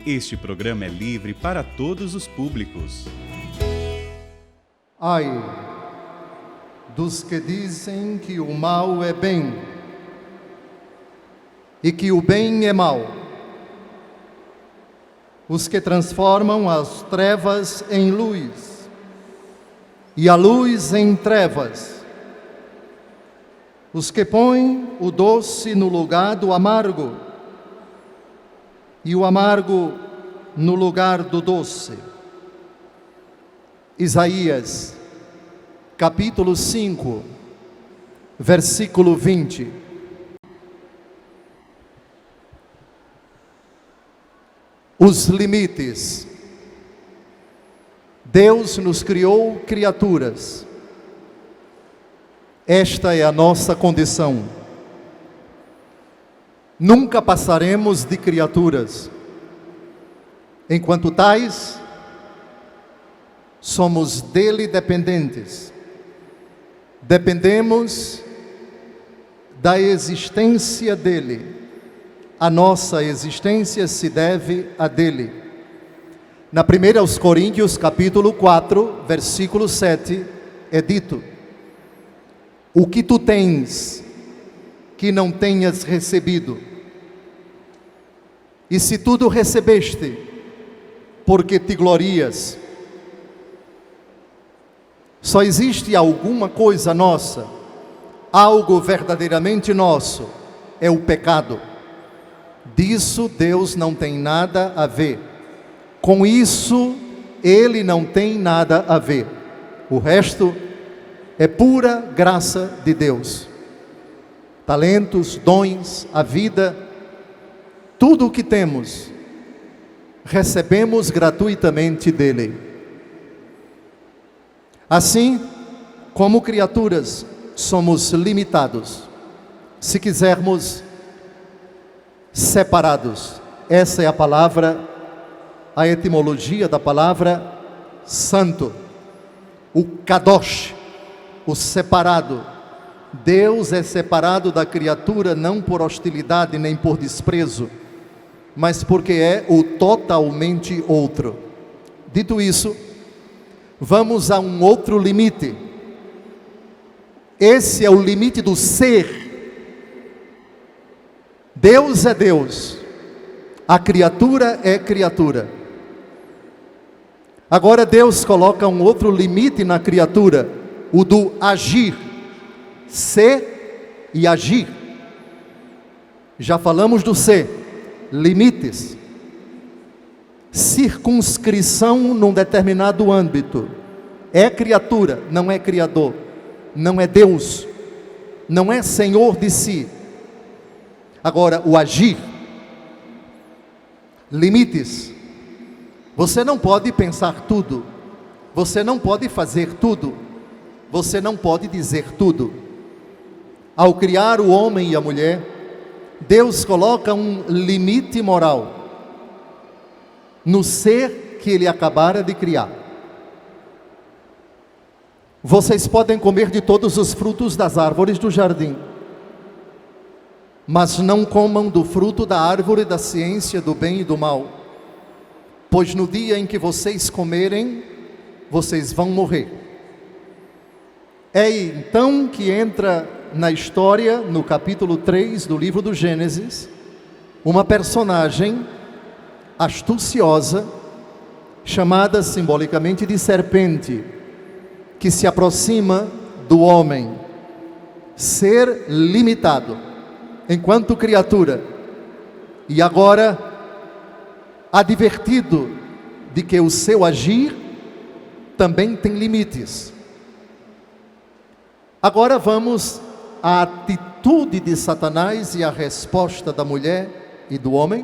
Este programa é livre para todos os públicos. Ai dos que dizem que o mal é bem e que o bem é mal, os que transformam as trevas em luz e a luz em trevas, os que põem o doce no lugar do amargo e o amargo no lugar do doce. Isaías, capítulo 5, versículo 20. Os limites. Deus nos criou criaturas. Esta é a nossa condição. Nunca passaremos de criaturas. Enquanto tais, somos dele dependentes. Dependemos da existência dele. A nossa existência se deve a dele. Na 1 aos Coríntios, capítulo 4, versículo 7, é dito: o que tu tens que não tenhas recebido? E se tudo recebeste, porque te glorias? Só existe alguma coisa nossa, algo verdadeiramente nosso, é o pecado. Disso Deus não tem nada a ver. Com isso, Ele não tem nada a ver. O resto é pura graça de Deus. Talentos, dons, a vida, tudo o que temos, recebemos gratuitamente dele. Assim, como criaturas, somos limitados. Se quisermos, separados. Essa é a palavra, a etimologia da palavra santo. O kadosh, o separado. Deus é separado da criatura não por hostilidade nem por desprezo, mas porque é o totalmente outro. Dito isso, vamos a um outro limite. Esse é o limite do ser. Deus é Deus, a criatura é criatura. Agora Deus coloca um outro limite na criatura, o do agir, ser e agir. Já falamos do ser, limites, circunscrição num determinado âmbito. É criatura, não é criador, não é Deus, não é senhor de si. Agora, o agir, limites. Você não pode pensar tudo, você não pode fazer tudo, você não pode dizer tudo. Ao criar o homem e a mulher, Deus coloca um limite moral no ser que Ele acabara de criar. Vocês podem comer de todos os frutos das árvores do jardim, mas não comam do fruto da árvore da ciência do bem e do mal, pois no dia em que vocês comerem, vocês vão morrer. É então que entra na história, no capítulo 3 do livro do Gênesis, uma personagem astuciosa, chamada simbolicamente de serpente, que se aproxima do homem, ser limitado, enquanto criatura, e agora advertido de que o seu agir também tem limites. Agora vamos à atitude de Satanás e à resposta da mulher e do homem,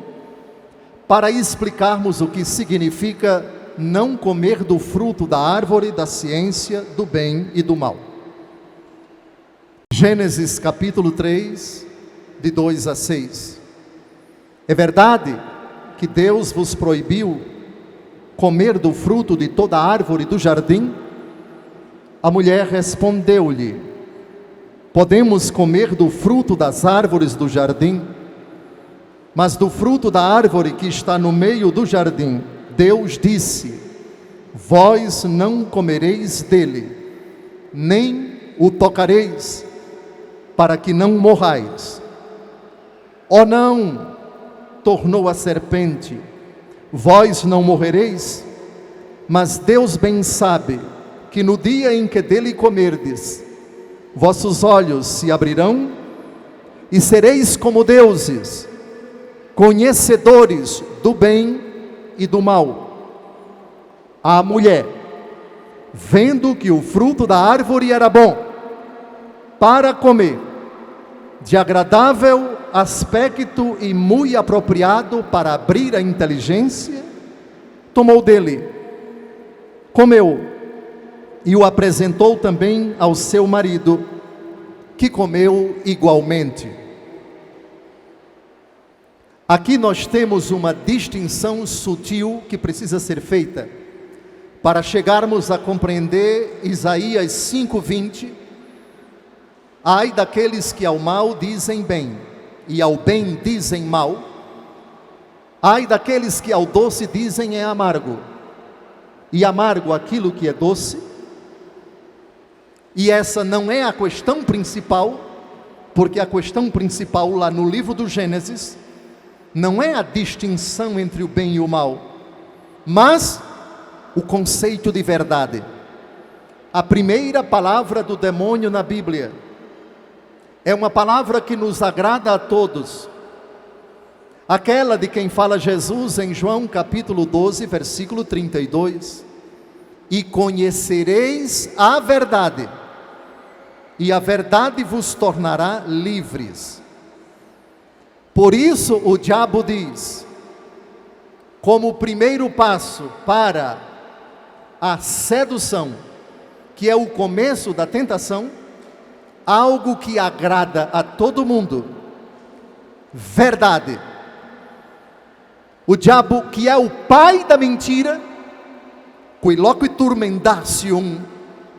para explicarmos o que significa não comer do fruto da árvore da ciência do bem e do mal. Gênesis capítulo 3, de 2 a 6. É verdade que Deus vos proibiu comer do fruto de toda árvore do jardim? A mulher respondeu-lhe: podemos comer do fruto das árvores do jardim? Mas do fruto da árvore que está no meio do jardim, Deus disse: vós não comereis dele, nem o tocareis, para que não morrais. Ó não, tornou a serpente, vós não morrereis, mas Deus bem sabe que no dia em que dele comerdes, vossos olhos se abrirão e sereis como deuses, conhecedores do bem e do mal. A mulher, vendo que o fruto da árvore era bom para comer, de agradável aspecto e muito apropriado para abrir a inteligência, tomou dele, comeu e o apresentou também ao seu marido, que comeu igualmente. Aqui nós temos uma distinção sutil que precisa ser feita para chegarmos a compreender Isaías 5:20. Ai daqueles que ao mal dizem bem e ao bem dizem mal. Ai daqueles que ao doce dizem é amargo e amargo aquilo que é doce. E essa não é a questão principal, porque a questão principal lá no livro do Gênesis não é a distinção entre o bem e o mal, mas o conceito de verdade. A primeira palavra do demônio na Bíblia é uma palavra que nos agrada a todos, aquela de quem fala Jesus em João capítulo 12, versículo 32: e conhecereis a verdade, e a verdade vos tornará livres. Por isso o diabo diz, como primeiro passo para a sedução, que é o começo da tentação, algo que agrada a todo mundo, verdade. O diabo, que é o pai da mentira, qui loquitur mendacium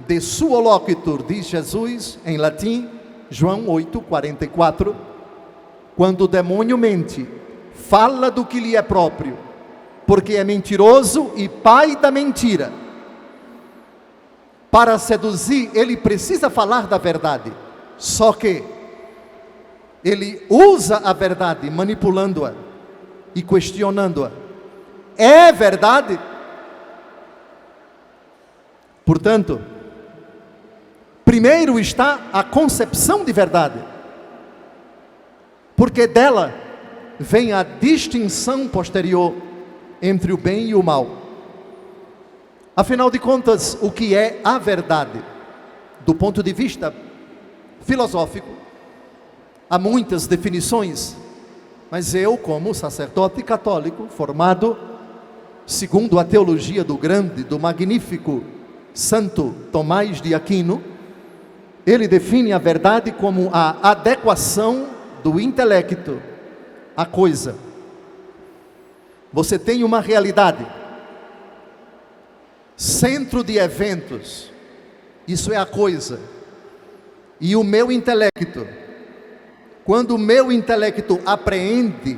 de suo loquitur, diz Jesus em latim, João 8:44, quando o demônio mente, fala do que lhe é próprio, porque é mentiroso e pai da mentira. Para seduzir, ele precisa falar da verdade, só que ele usa a verdade manipulando-a e questionando-a. É verdade? Portanto, primeiro está a concepção de verdade, porque dela vem a distinção posterior entre o bem e o mal. Afinal de contas, o que é a verdade? Do ponto de vista filosófico, há muitas definições, mas eu, como sacerdote católico, formado segundo a teologia do grande, do magnífico Santo Tomás de Aquino, ele define a verdade como a adequação do intelecto à coisa. Você tem uma realidade, centro de eventos, isso é a coisa, e o meu intelecto, quando o meu intelecto apreende,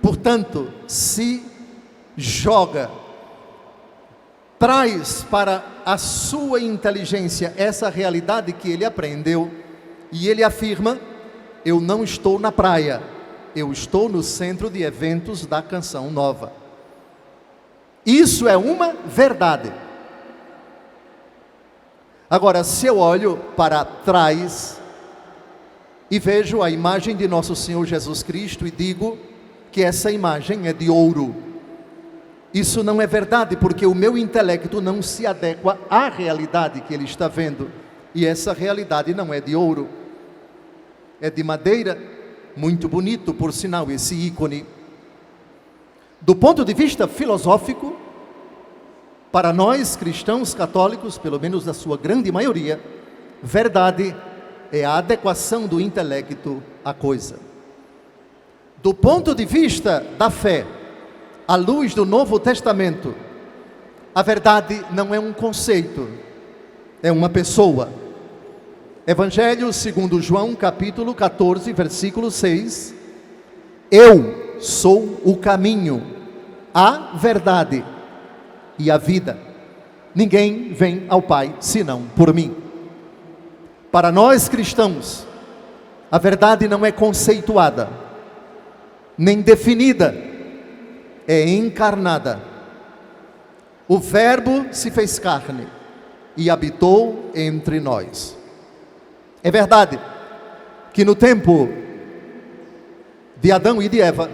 portanto, se joga, traz para a sua inteligência essa realidade que ele aprendeu, e ele afirma: eu não estou na praia, eu estou no centro de eventos da Canção Nova. Isso é uma verdade. Agora, se eu olho para trás e vejo a imagem de nosso Senhor Jesus Cristo e digo que essa imagem é de ouro, isso não é verdade, porque o meu intelecto não se adequa à realidade que ele está vendo, e essa realidade não é de ouro, é de madeira, muito bonito, por sinal, esse ícone. Do ponto de vista filosófico, para nós cristãos católicos, pelo menos da sua grande maioria, verdade é a adequação do intelecto à coisa. Do ponto de vista da fé, à luz do Novo Testamento, a verdade não é um conceito, é uma pessoa. Evangelho segundo João, capítulo 14, versículo 6. Eu sou o caminho, a verdade e a vida. Ninguém vem ao Pai senão por mim. Para nós cristãos, a verdade não é conceituada, nem definida, é encarnada. O Verbo se fez carne e habitou entre nós. É verdade que no tempo de Adão e de Eva,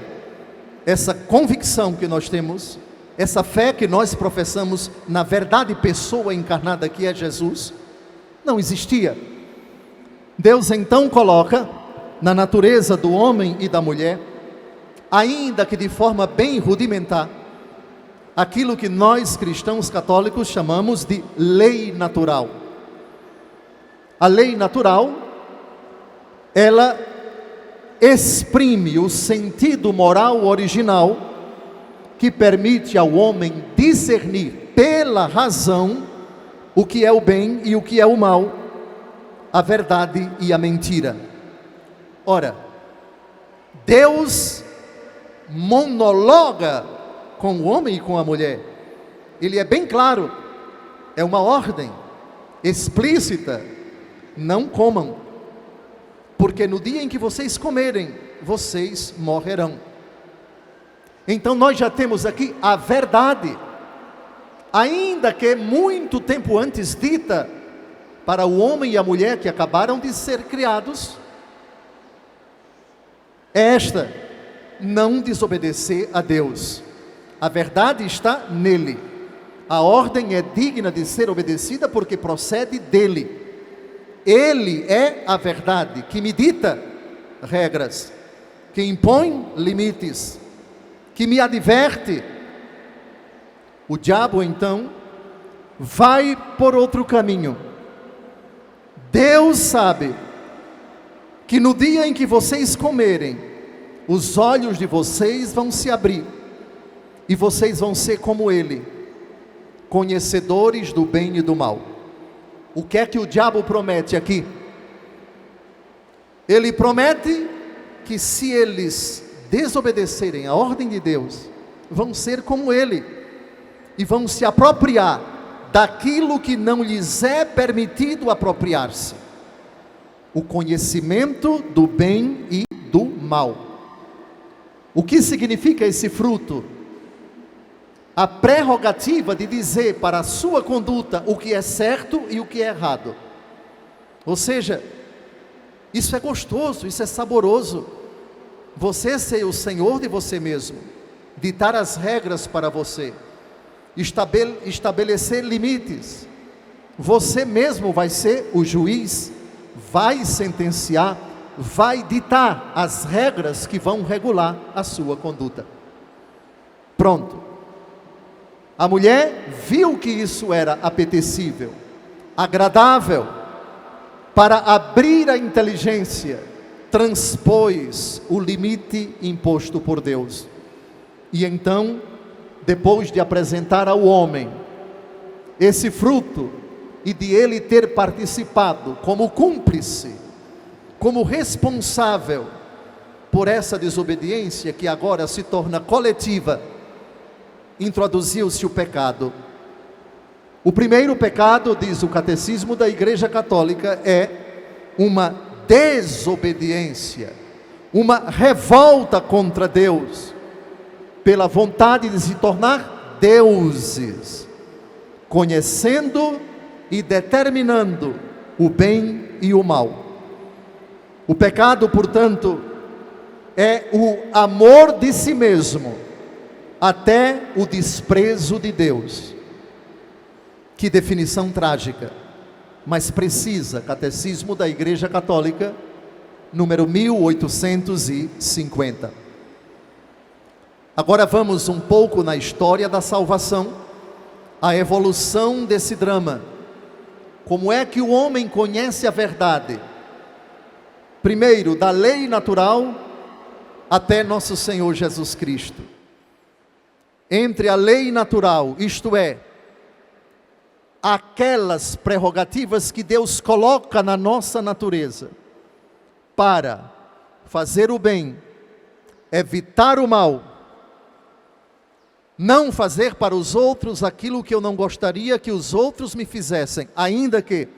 essa convicção que nós temos, essa fé que nós professamos na verdade pessoa encarnada que é Jesus, não existia. Deus então coloca na natureza do homem e da mulher, ainda que de forma bem rudimentar, aquilo que nós cristãos católicos chamamos de lei natural. A lei natural, ela exprime o sentido moral original que permite ao homem discernir pela razão o que é o bem e o que é o mal, a verdade e a mentira. Ora, Deus monologa com o homem e com a mulher. Ele é bem claro, é uma ordem explícita: não comam, porque no dia em que vocês comerem, vocês morrerão. Então nós já temos aqui a verdade, ainda que muito tempo antes dita para o homem e a mulher que acabaram de ser criados, é esta: não desobedecer a Deus. A verdade está nele. A ordem é digna de ser obedecida porque procede dele. Ele é a verdade que me dita regras, que impõe limites, que me adverte. O diabo então vai por outro caminho. Deus sabe que no dia em que vocês comerem, os olhos de vocês vão se abrir e vocês vão ser como ele, conhecedores do bem e do mal. O que é que o diabo promete aqui? Ele promete que se eles desobedecerem a ordem de Deus, vão ser como ele e vão se apropriar daquilo que não lhes é permitido apropriar-se: o conhecimento do bem e do mal. O que significa esse fruto? A prerrogativa de dizer para a sua conduta o que é certo e o que é errado. Ou seja, isso é gostoso, isso é saboroso. Você ser o Senhor de você mesmo, ditar as regras para você, estabelecer limites. Você mesmo vai ser o juiz, vai sentenciar, vai ditar as regras que vão regular a sua conduta. Pronto. A mulher viu que isso era apetecível, agradável, para abrir a inteligência, transpôs o limite imposto por Deus. E então, depois de apresentar ao homem esse fruto e de ele ter participado como cúmplice, como responsável por essa desobediência que agora se torna coletiva, introduziu-se o pecado. O primeiro pecado, diz o Catecismo da Igreja Católica, é uma desobediência, uma revolta contra Deus, pela vontade de se tornar deuses, conhecendo e determinando o bem e o mal. O pecado, portanto, é o amor de si mesmo até o desprezo de Deus. Que definição trágica, mas precisa. Catecismo da Igreja Católica, número 1850. Agora vamos um pouco na história da salvação, a evolução desse drama. Como é que o homem conhece a verdade? Primeiro, da lei natural até nosso Senhor Jesus Cristo. Entre a lei natural, isto é, aquelas prerrogativas que Deus coloca na nossa natureza para fazer o bem, evitar o mal, não fazer para os outros aquilo que eu não gostaria que os outros me fizessem, ainda que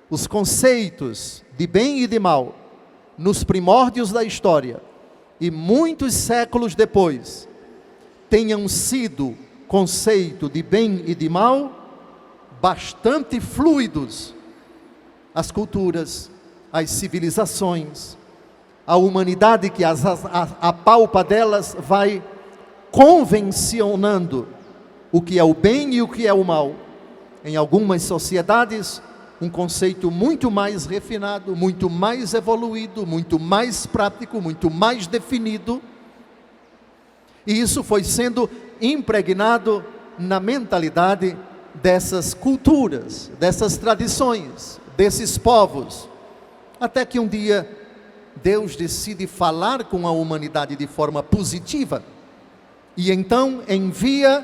os conceitos de bem e de mal, nos primórdios da história, e muitos séculos depois, tenham sido conceito de bem e de mal, bastante fluidos. As culturas, as civilizações, a humanidade que a palpa delas vai convencionando o que é o bem e o que é o mal. Em algumas sociedades, um conceito muito mais refinado, muito mais evoluído, muito mais prático, muito mais definido. E isso foi sendo impregnado na mentalidade dessas culturas, dessas tradições, desses povos. Até que um dia Deus decide falar com a humanidade de forma positiva. E então envia,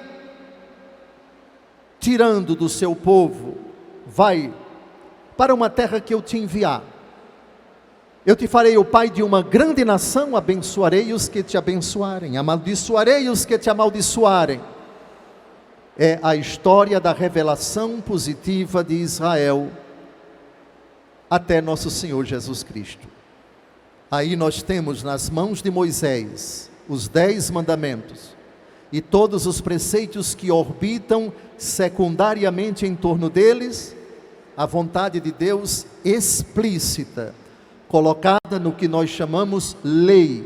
tirando do seu povo, vai para uma terra que eu te enviar. Eu te farei o pai de uma grande nação, abençoarei os que te abençoarem, amaldiçoarei os que te amaldiçoarem. É a história da revelação positiva de Israel até nosso Senhor Jesus Cristo. Aí nós temos nas mãos de Moisés os 10 mandamentos e todos os preceitos que orbitam secundariamente em torno deles, a vontade de Deus explícita, colocada no que nós chamamos lei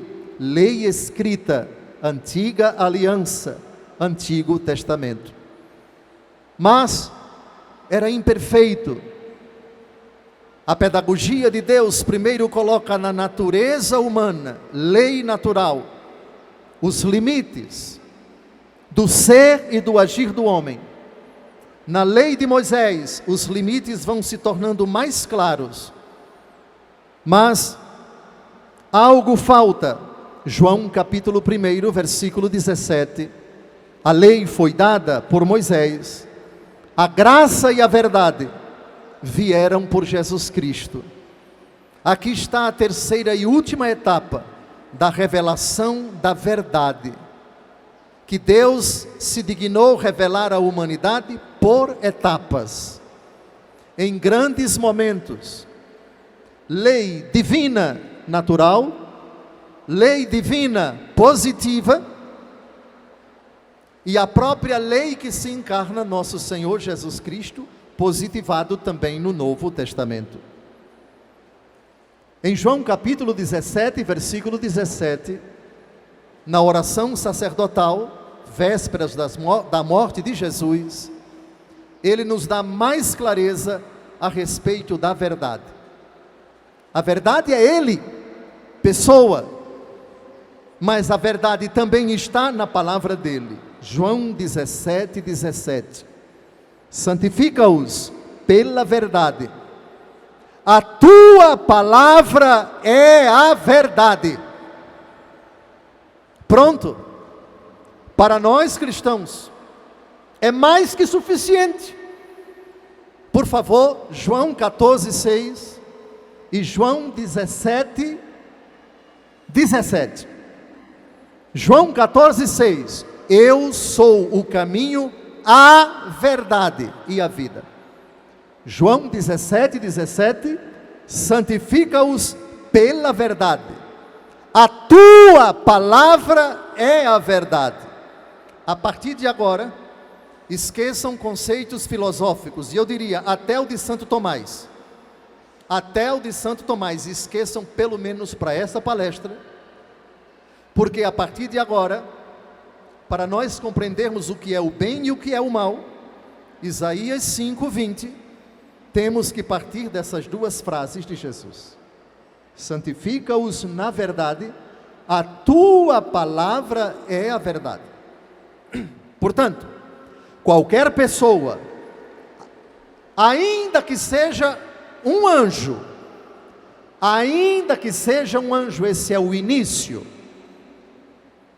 escrita, antiga aliança, Antigo Testamento. Mas era imperfeito. A pedagogia de Deus primeiro coloca na natureza humana, lei natural, os limites do ser e do agir do homem. Na lei de Moisés, os limites vão se tornando mais claros. Mas algo falta. João capítulo 1, versículo 17. A lei foi dada por Moisés. A graça e a verdade vieram por Jesus Cristo. Aqui está a terceira e última etapa da revelação da verdade, que Deus se dignou revelar à humanidade por etapas, em grandes momentos. Lei divina natural, lei divina positiva, e a própria lei que se encarna nosso Senhor Jesus Cristo, positivado também no Novo Testamento. Em João capítulo 17, versículo 17, na oração sacerdotal, vésperas da morte de Jesus, ele nos dá mais clareza a respeito da verdade. A verdade é ele, pessoa, mas a verdade também está na palavra dele. João 17, 17. Santifica-os pela verdade. A tua palavra é a verdade. Pronto. Para nós cristãos, é mais que suficiente. Por favor, João 14, 6 e João 17, 17. João 14, 6. Eu sou o caminho, a verdade e a vida. João 17, 17. Santifica-os pela verdade. A tua palavra é a verdade. A partir de agora, esqueçam conceitos filosóficos, e eu diria até o de Santo Tomás. Até o de Santo Tomás, esqueçam pelo menos para essa palestra, porque a partir de agora, para nós compreendermos o que é o bem e o que é o mal, Isaías 5, 20, temos que partir dessas duas frases de Jesus. Santifica-os na verdade, a tua palavra é a verdade. Portanto, qualquer pessoa, ainda que seja um anjo, esse é o início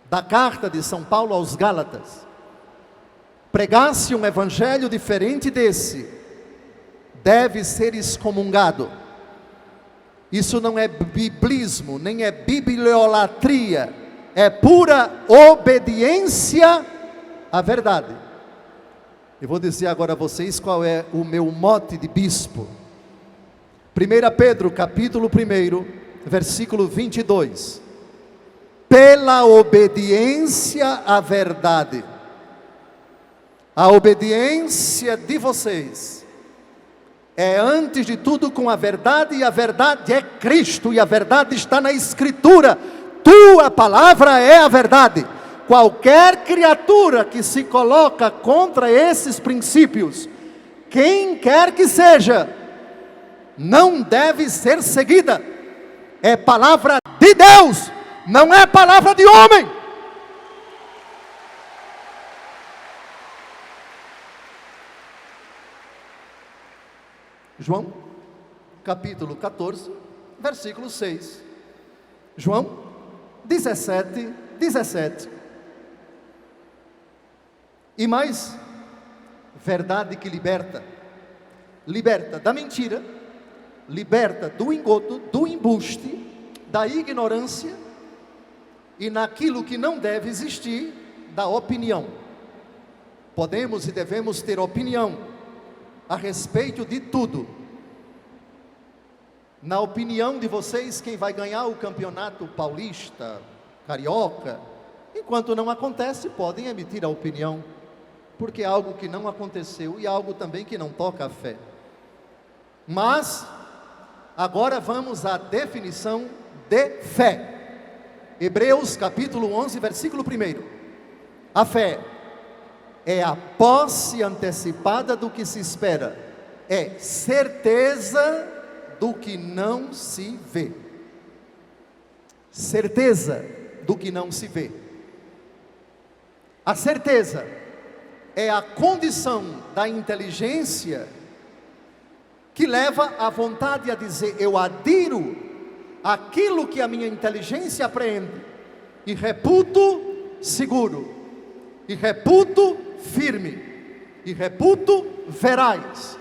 da carta de São Paulo aos Gálatas, pregasse um evangelho diferente desse, deve ser excomungado. Isso não é biblismo, nem é bibliolatria, é pura obediência à verdade. Eu vou dizer agora a vocês qual é o meu mote de bispo. 1 Pedro, capítulo 1, versículo 22. Pela obediência à verdade. A obediência de vocês é antes de tudo com a verdade, e a verdade é Cristo, e a verdade está na Escritura. Tua palavra é a verdade. Qualquer criatura que se coloca contra esses princípios, quem quer que seja, não deve ser seguida. É palavra de Deus, não é palavra de homem. João, capítulo 14, versículo 6. João 17, 17. E mais, verdade que liberta. Liberta da mentira, liberta do engodo, do embuste, da ignorância e naquilo que não deve existir, da opinião. Podemos e devemos ter opinião a respeito de tudo. Na opinião de vocês, quem vai ganhar o campeonato paulista, carioca? Enquanto não acontece, podem emitir a opinião, porque é algo que não aconteceu e algo também que não toca a fé. Mas agora vamos à definição de fé. Hebreus capítulo 11, versículo 1. A fé é a posse antecipada do que se espera, é certeza do que não se vê. Certeza do que não se vê. A certeza é a condição da inteligência que leva a vontade a dizer: eu adiro aquilo que a minha inteligência apreende, e reputo seguro, e reputo firme, e reputo veraz.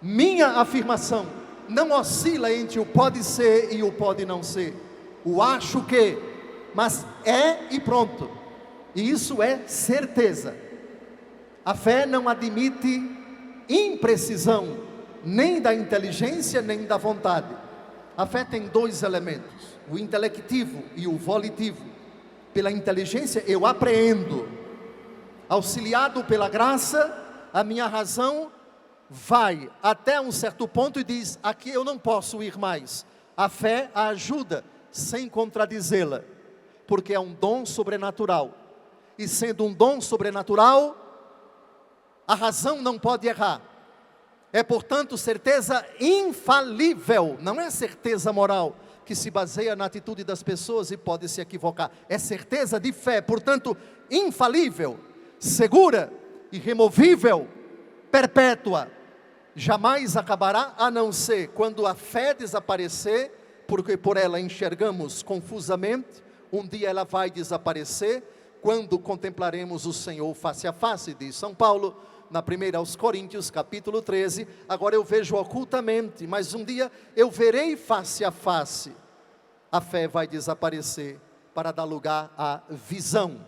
Minha afirmação não oscila entre o pode ser e o pode não ser, o acho que, mas é e pronto. E isso é certeza. A fé não admite imprecisão, nem da inteligência, nem da vontade. A fé tem dois elementos, o intelectivo e o volitivo. Pela inteligência eu apreendo, auxiliado pela graça, a minha razão vai até um certo ponto e diz: aqui eu não posso ir mais. A fé a ajuda, sem contradizê-la, porque é um dom sobrenatural. E sendo um dom sobrenatural, a razão não pode errar. É, portanto, certeza infalível. Não é certeza moral, que se baseia na atitude das pessoas e pode se equivocar. É certeza de fé, portanto, infalível, segura, irremovível, perpétua. Jamais acabará, a não ser quando a fé desaparecer, porque por ela enxergamos confusamente. Um dia ela vai desaparecer, quando contemplaremos o Senhor face a face, diz São Paulo, na 1 aos Coríntios, capítulo 13, agora eu vejo ocultamente, mas um dia eu verei face a face. A fé vai desaparecer para dar lugar à visão.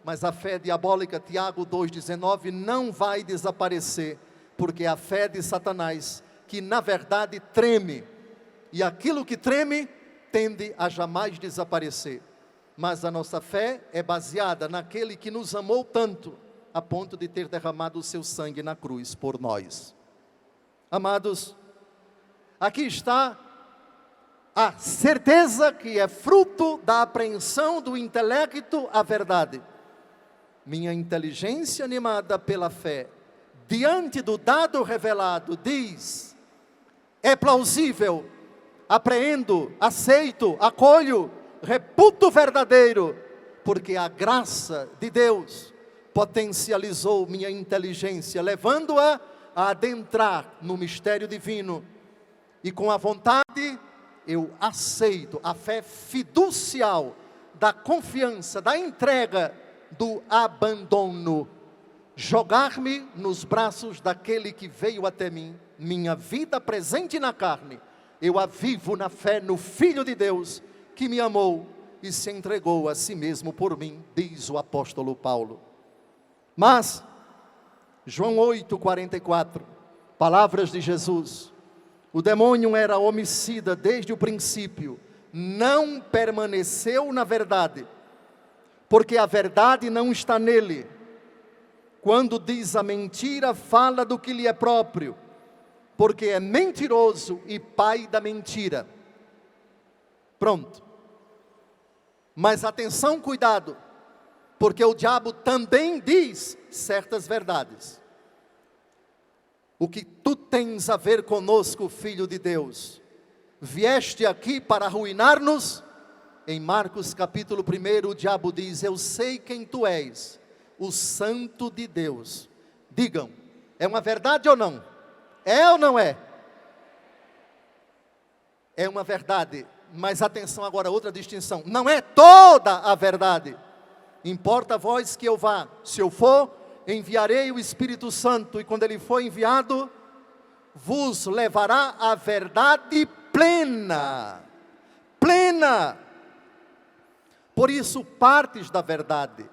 Mas a fé diabólica, Tiago 2,19, não vai desaparecer, porque é a fé de Satanás, que na verdade treme, e aquilo que treme, tende a jamais desaparecer. Mas a nossa fé é baseada naquele que nos amou tanto, a ponto de ter derramado o seu sangue na cruz por nós. Amados, aqui está a certeza que é fruto da apreensão do intelecto à verdade. Minha inteligência animada pela fé, diante do dado revelado, diz: é plausível, apreendo, aceito, acolho, reputo verdadeiro, porque a graça de Deus potencializou minha inteligência, levando-a a adentrar no mistério divino, e com a vontade eu aceito a fé fiducial, da confiança, da entrega, do abandono, jogar-me nos braços daquele que veio até mim, minha vida presente na carne, eu a vivo na fé no Filho de Deus, que me amou e se entregou a si mesmo por mim, diz o apóstolo Paulo. Mas, João 8,44, palavras de Jesus, o demônio era homicida desde o princípio, não permaneceu na verdade, porque a verdade não está nele. Quando diz a mentira, fala do que lhe é próprio, porque é mentiroso e pai da mentira. Pronto. Mas atenção, cuidado, porque o diabo também diz certas verdades. O que tu tens a ver conosco, filho de Deus? Vieste aqui para arruinar-nos? Em Marcos capítulo 1, o diabo diz: eu sei quem tu és, o Santo de Deus. Digam, é uma verdade ou não? É ou não é? É uma verdade, mas atenção agora, outra distinção. Não é toda a verdade. Importa a vós que eu vá. Se eu for, enviarei o Espírito Santo, e quando ele for enviado, vos levará a verdade plena. Plena. Por isso, partes da verdade,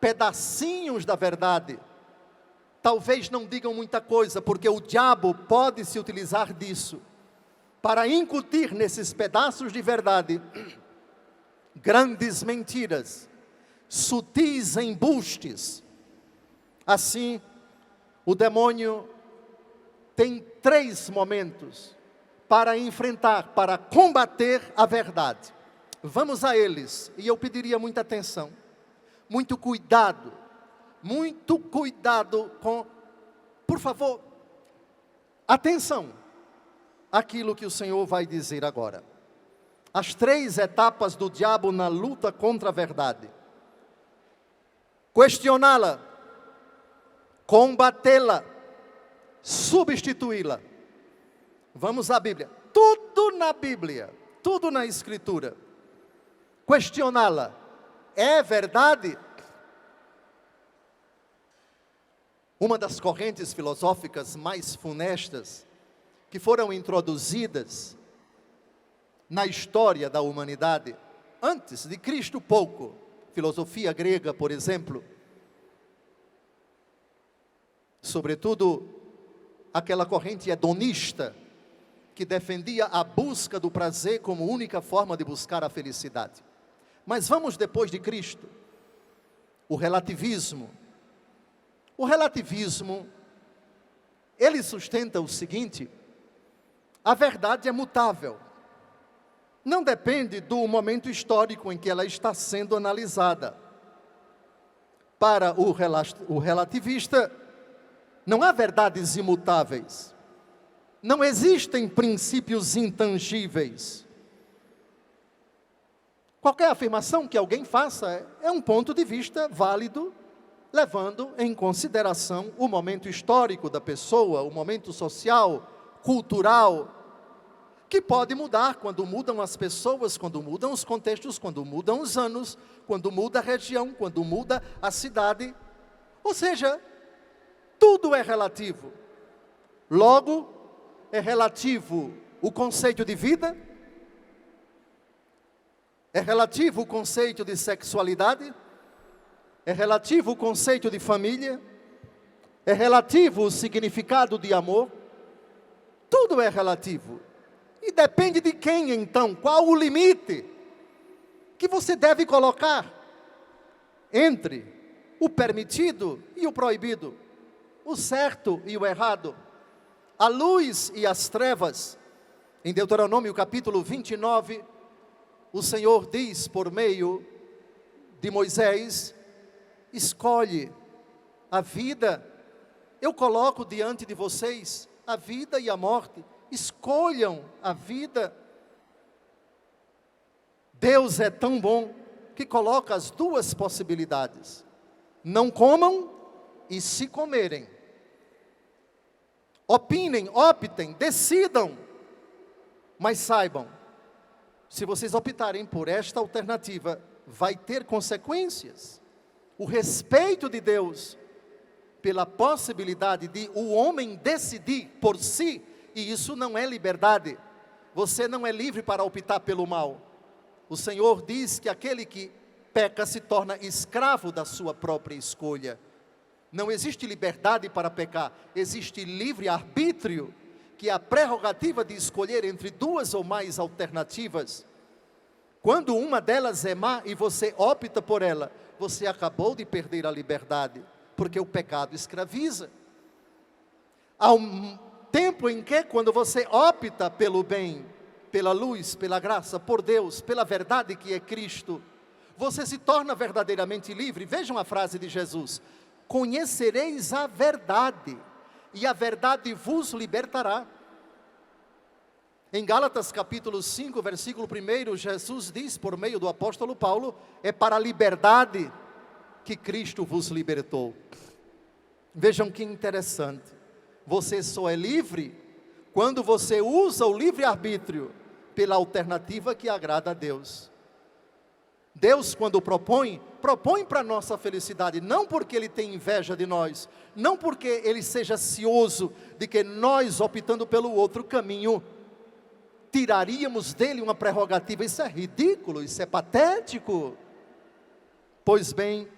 pedacinhos da verdade, talvez não digam muita coisa, porque o diabo pode se utilizar disso para incutir nesses pedaços de verdade grandes mentiras, sutis embustes. Assim, o demônio tem 3 momentos para enfrentar, para combater a verdade. Vamos a eles, e eu pediria muita atenção, muito cuidado com, por favor, atenção, aquilo que o Senhor vai dizer agora. As 3 etapas do diabo na luta contra a verdade: questioná-la, combatê-la, substituí-la. Vamos à Bíblia, tudo na Bíblia, tudo na Escritura. Questioná-la, é verdade? Uma das correntes filosóficas mais funestas que foram introduzidas na história da humanidade, antes de Cristo pouco, filosofia grega, por exemplo, sobretudo aquela corrente hedonista, que defendia a busca do prazer como única forma de buscar a felicidade. Mas vamos depois de Cristo, o relativismo. O relativismo, ele sustenta o seguinte: a verdade é mutável. Não depende do momento histórico em que ela está sendo analisada. Para o relativista, não há verdades imutáveis. Não existem princípios intangíveis. Qualquer afirmação que alguém faça é um ponto de vista válido, levando em consideração o momento histórico da pessoa, o momento social, cultural, que pode mudar quando mudam as pessoas, quando mudam os contextos, quando mudam os anos, quando muda a região, quando muda a cidade. Ou seja, tudo é relativo. Logo, é relativo o conceito de vida, é relativo o conceito de sexualidade, é relativo o conceito de família, é relativo o significado de amor. Tudo é relativo. E depende de quem então, qual o limite que você deve colocar entre o permitido e o proibido, o certo e o errado, a luz e as trevas. Em Deuteronômio capítulo 29, o Senhor diz por meio de Moisés: escolhe a vida, eu coloco diante de vocês a vida e a morte, escolham a vida. Deus é tão bom que coloca as 2 possibilidades: não comam e se comerem. Opinem, optem, decidam, mas saibam, se vocês optarem por esta alternativa, vai ter consequências. O respeito de Deus pela possibilidade de o homem decidir por si, e isso não é liberdade. Você não é livre para optar pelo mal. O Senhor diz que aquele que peca se torna escravo da sua própria escolha. Não existe liberdade para pecar, existe livre-arbítrio, que é a prerrogativa de escolher entre duas ou mais alternativas. Quando uma delas é má e você opta por ela, você acabou de perder a liberdade, porque o pecado escraviza. Há um tempo em que, quando você opta pelo bem, pela luz, pela graça, por Deus, pela verdade que é Cristo, você se torna verdadeiramente livre. Vejam a frase de Jesus: conhecereis a verdade, e a verdade vos libertará. Em Gálatas capítulo 5, versículo 1, Jesus diz, por meio do apóstolo Paulo, é para a liberdade que Cristo vos libertou. Vejam que interessante, você só é livre quando você usa o livre-arbítrio pela alternativa que agrada a Deus. Deus, quando propõe para a nossa felicidade, não porque Ele tem inveja de nós, não porque Ele seja cioso de que nós, optando pelo outro caminho, tiraríamos dele uma prerrogativa. Isso é ridículo, isso é patético. Pois bem,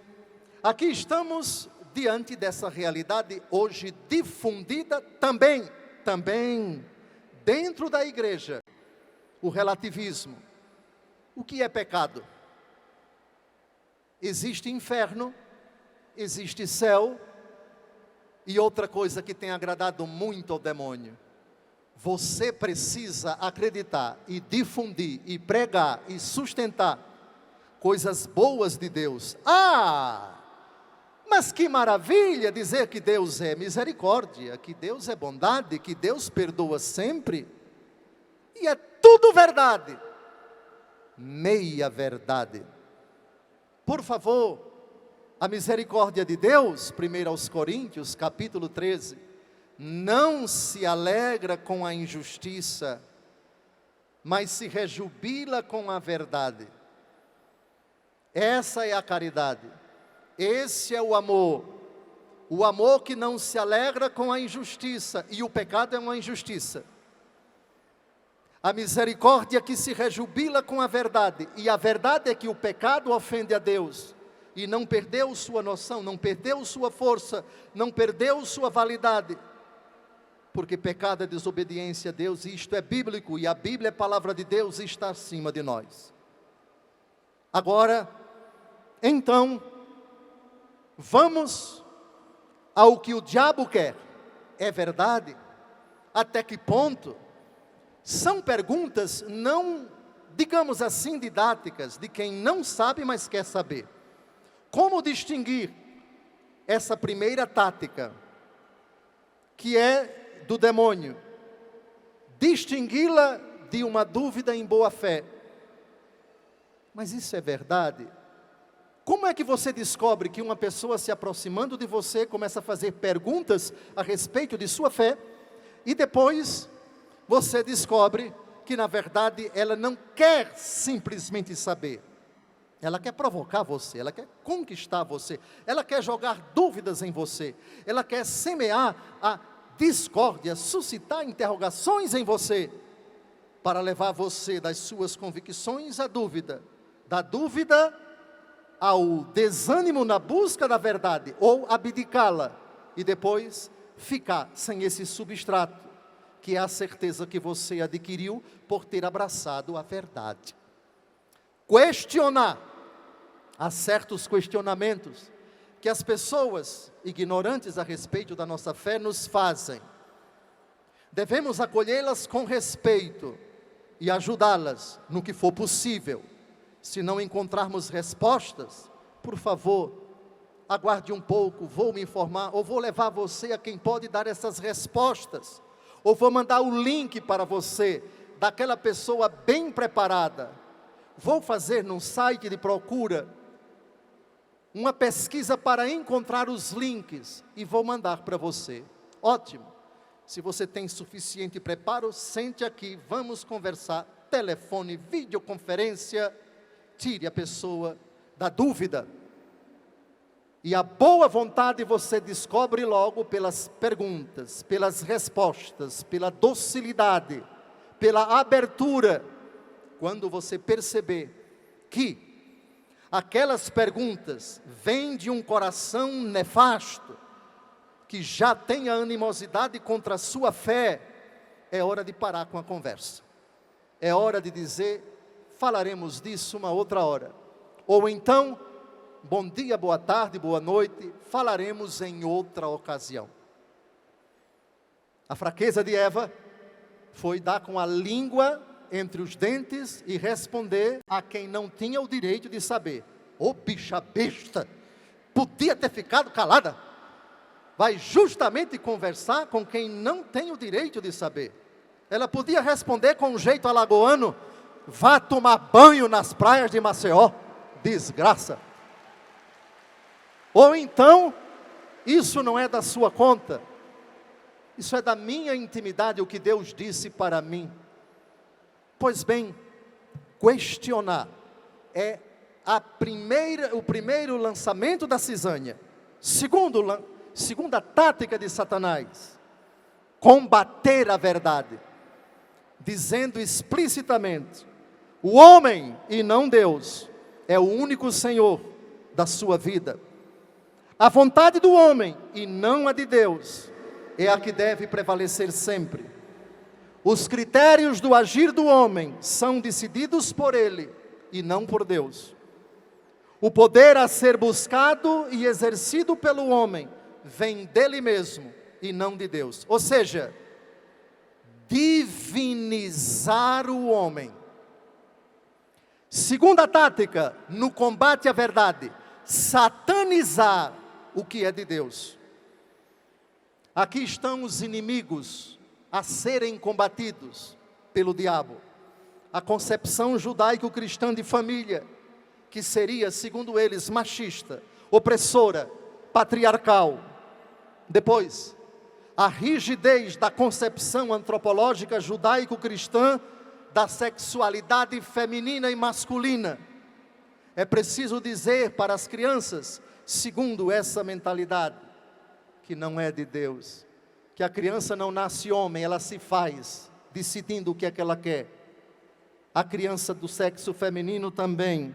aqui estamos diante dessa realidade hoje difundida também dentro da igreja, o relativismo. O que é pecado? Existe inferno, existe céu, e outra coisa que tem agradado muito ao demônio: você precisa acreditar e difundir e pregar e sustentar coisas boas de Deus. Mas que maravilha dizer que Deus é misericórdia, que Deus é bondade, que Deus perdoa sempre. E é tudo verdade, meia verdade. Por favor, a misericórdia de Deus, 1 aos Coríntios, capítulo 13, não se alegra com a injustiça, mas se rejubila com a verdade. Essa é a caridade, esse é o amor que não se alegra com a injustiça, e o pecado é uma injustiça. A misericórdia que se rejubila com a verdade, e a verdade é que o pecado ofende a Deus, e não perdeu sua noção, não perdeu sua força, não perdeu sua validade, porque pecado é desobediência a Deus, e isto é bíblico, e a Bíblia é palavra de Deus e está acima de nós. Agora, então, vamos ao que o diabo quer. É verdade? Até que ponto? São perguntas não, digamos assim, didáticas, de quem não sabe, mas quer saber. Como distinguir essa primeira tática, que é do demônio? Distingui-la de uma dúvida em boa fé. Mas isso é verdade? Como é que você descobre que uma pessoa se aproximando de você começa a fazer perguntas a respeito de sua fé, e depois você descobre que na verdade ela não quer simplesmente saber, ela quer provocar você, ela quer conquistar você, ela quer jogar dúvidas em você, ela quer semear a discórdia, suscitar interrogações em você, para levar você das suas convicções à dúvida, da dúvida ao desânimo na busca da verdade, ou abdicá-la, e depois ficar sem esse substrato, que é a certeza que você adquiriu por ter abraçado a verdade. Questionar. Há certos questionamentos que as pessoas ignorantes a respeito da nossa fé nos fazem. Devemos acolhê-las com respeito e ajudá-las no que for possível. Se não encontrarmos respostas, por favor, aguarde um pouco, vou me informar, ou vou levar você a quem pode dar essas respostas, ou vou mandar o link para você, daquela pessoa bem preparada. Vou fazer num site de procura uma pesquisa para encontrar os links, e vou mandar para você. Ótimo. Se você tem suficiente preparo, sente aqui, vamos conversar, telefone, videoconferência, tire a pessoa da dúvida. E a boa vontade você descobre logo pelas perguntas, pelas respostas, pela docilidade, pela abertura. Quando você perceber que aquelas perguntas vêm de um coração nefasto, que já tem a animosidade contra a sua fé, é hora de parar com a conversa. É hora de dizer, falaremos disso uma outra hora. Ou então, bom dia, boa tarde, boa noite, falaremos em outra ocasião. A fraqueza de Eva foi dar com a língua entre os dentes e responder a quem não tinha o direito de saber. Ô bicha besta, podia ter ficado calada. Vai justamente conversar com quem não tem o direito de saber. Ela podia responder com um jeito alagoano, vá tomar banho nas praias de Maceió, desgraça. Ou então, isso não é da sua conta, isso é da minha intimidade, o que Deus disse para mim. Pois bem, questionar é o primeiro lançamento da cisanha. Segunda tática de Satanás, combater a verdade, dizendo explicitamente, o homem e não Deus é o único Senhor da sua vida. A vontade do homem e não a de Deus é a que deve prevalecer sempre. Os critérios do agir do homem são decididos por ele e não por Deus. O poder a ser buscado e exercido pelo homem vem dele mesmo e não de Deus. Ou seja, divinizar o homem. Segunda tática no combate à verdade, satanizar o que é de Deus. Aqui estão os inimigos a serem combatidos pelo diabo. A concepção judaico-cristã de família, que seria, segundo eles, machista, opressora, patriarcal. Depois, a rigidez da concepção antropológica judaico-cristã da sexualidade feminina e masculina. É preciso dizer para as crianças, segundo essa mentalidade, que não é de Deus, que a criança não nasce homem, ela se faz, decidindo o que é que ela quer. A criança do sexo feminino também.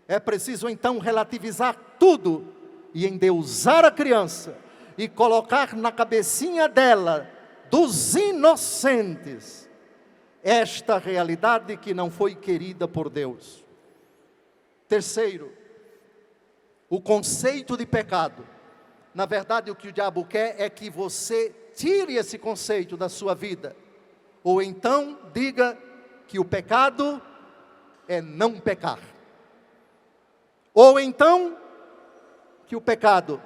É preciso então relativizar tudo e endeusar a criança e colocar na cabecinha dela, dos inocentes, esta realidade que não foi querida por Deus. Terceiro, o conceito de pecado. Na verdade, o que o diabo quer é que você tire esse conceito da sua vida. Ou então, diga que o pecado é não pecar. Ou então, que o pecado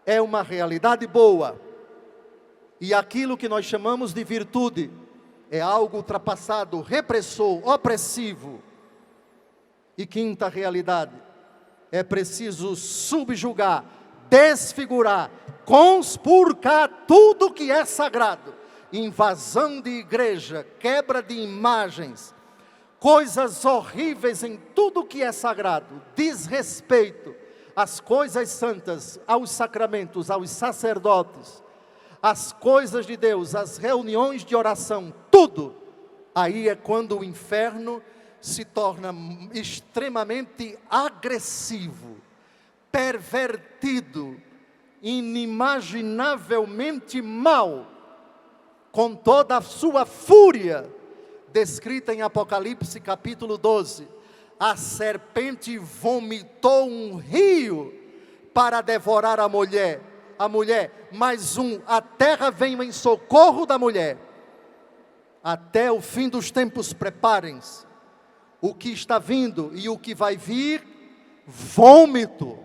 é uma realidade boa. E aquilo que nós chamamos de virtude é algo ultrapassado, repressor, opressivo. E quinta realidade, é preciso subjugar, desfigurar, conspurcar tudo que é sagrado. Invasão de igreja, quebra de imagens, coisas horríveis em tudo que é sagrado, desrespeito às coisas santas, aos sacramentos, aos sacerdotes, as coisas de Deus, as reuniões de oração, tudo. Aí é quando o inferno se torna extremamente agressivo, pervertido, inimaginavelmente mau, com toda a sua fúria, descrita em Apocalipse capítulo 12. A serpente vomitou um rio para devorar a mulher, a terra veio em socorro da mulher. Até o fim dos tempos, preparem-se. O que está vindo e o que vai vir, vômito,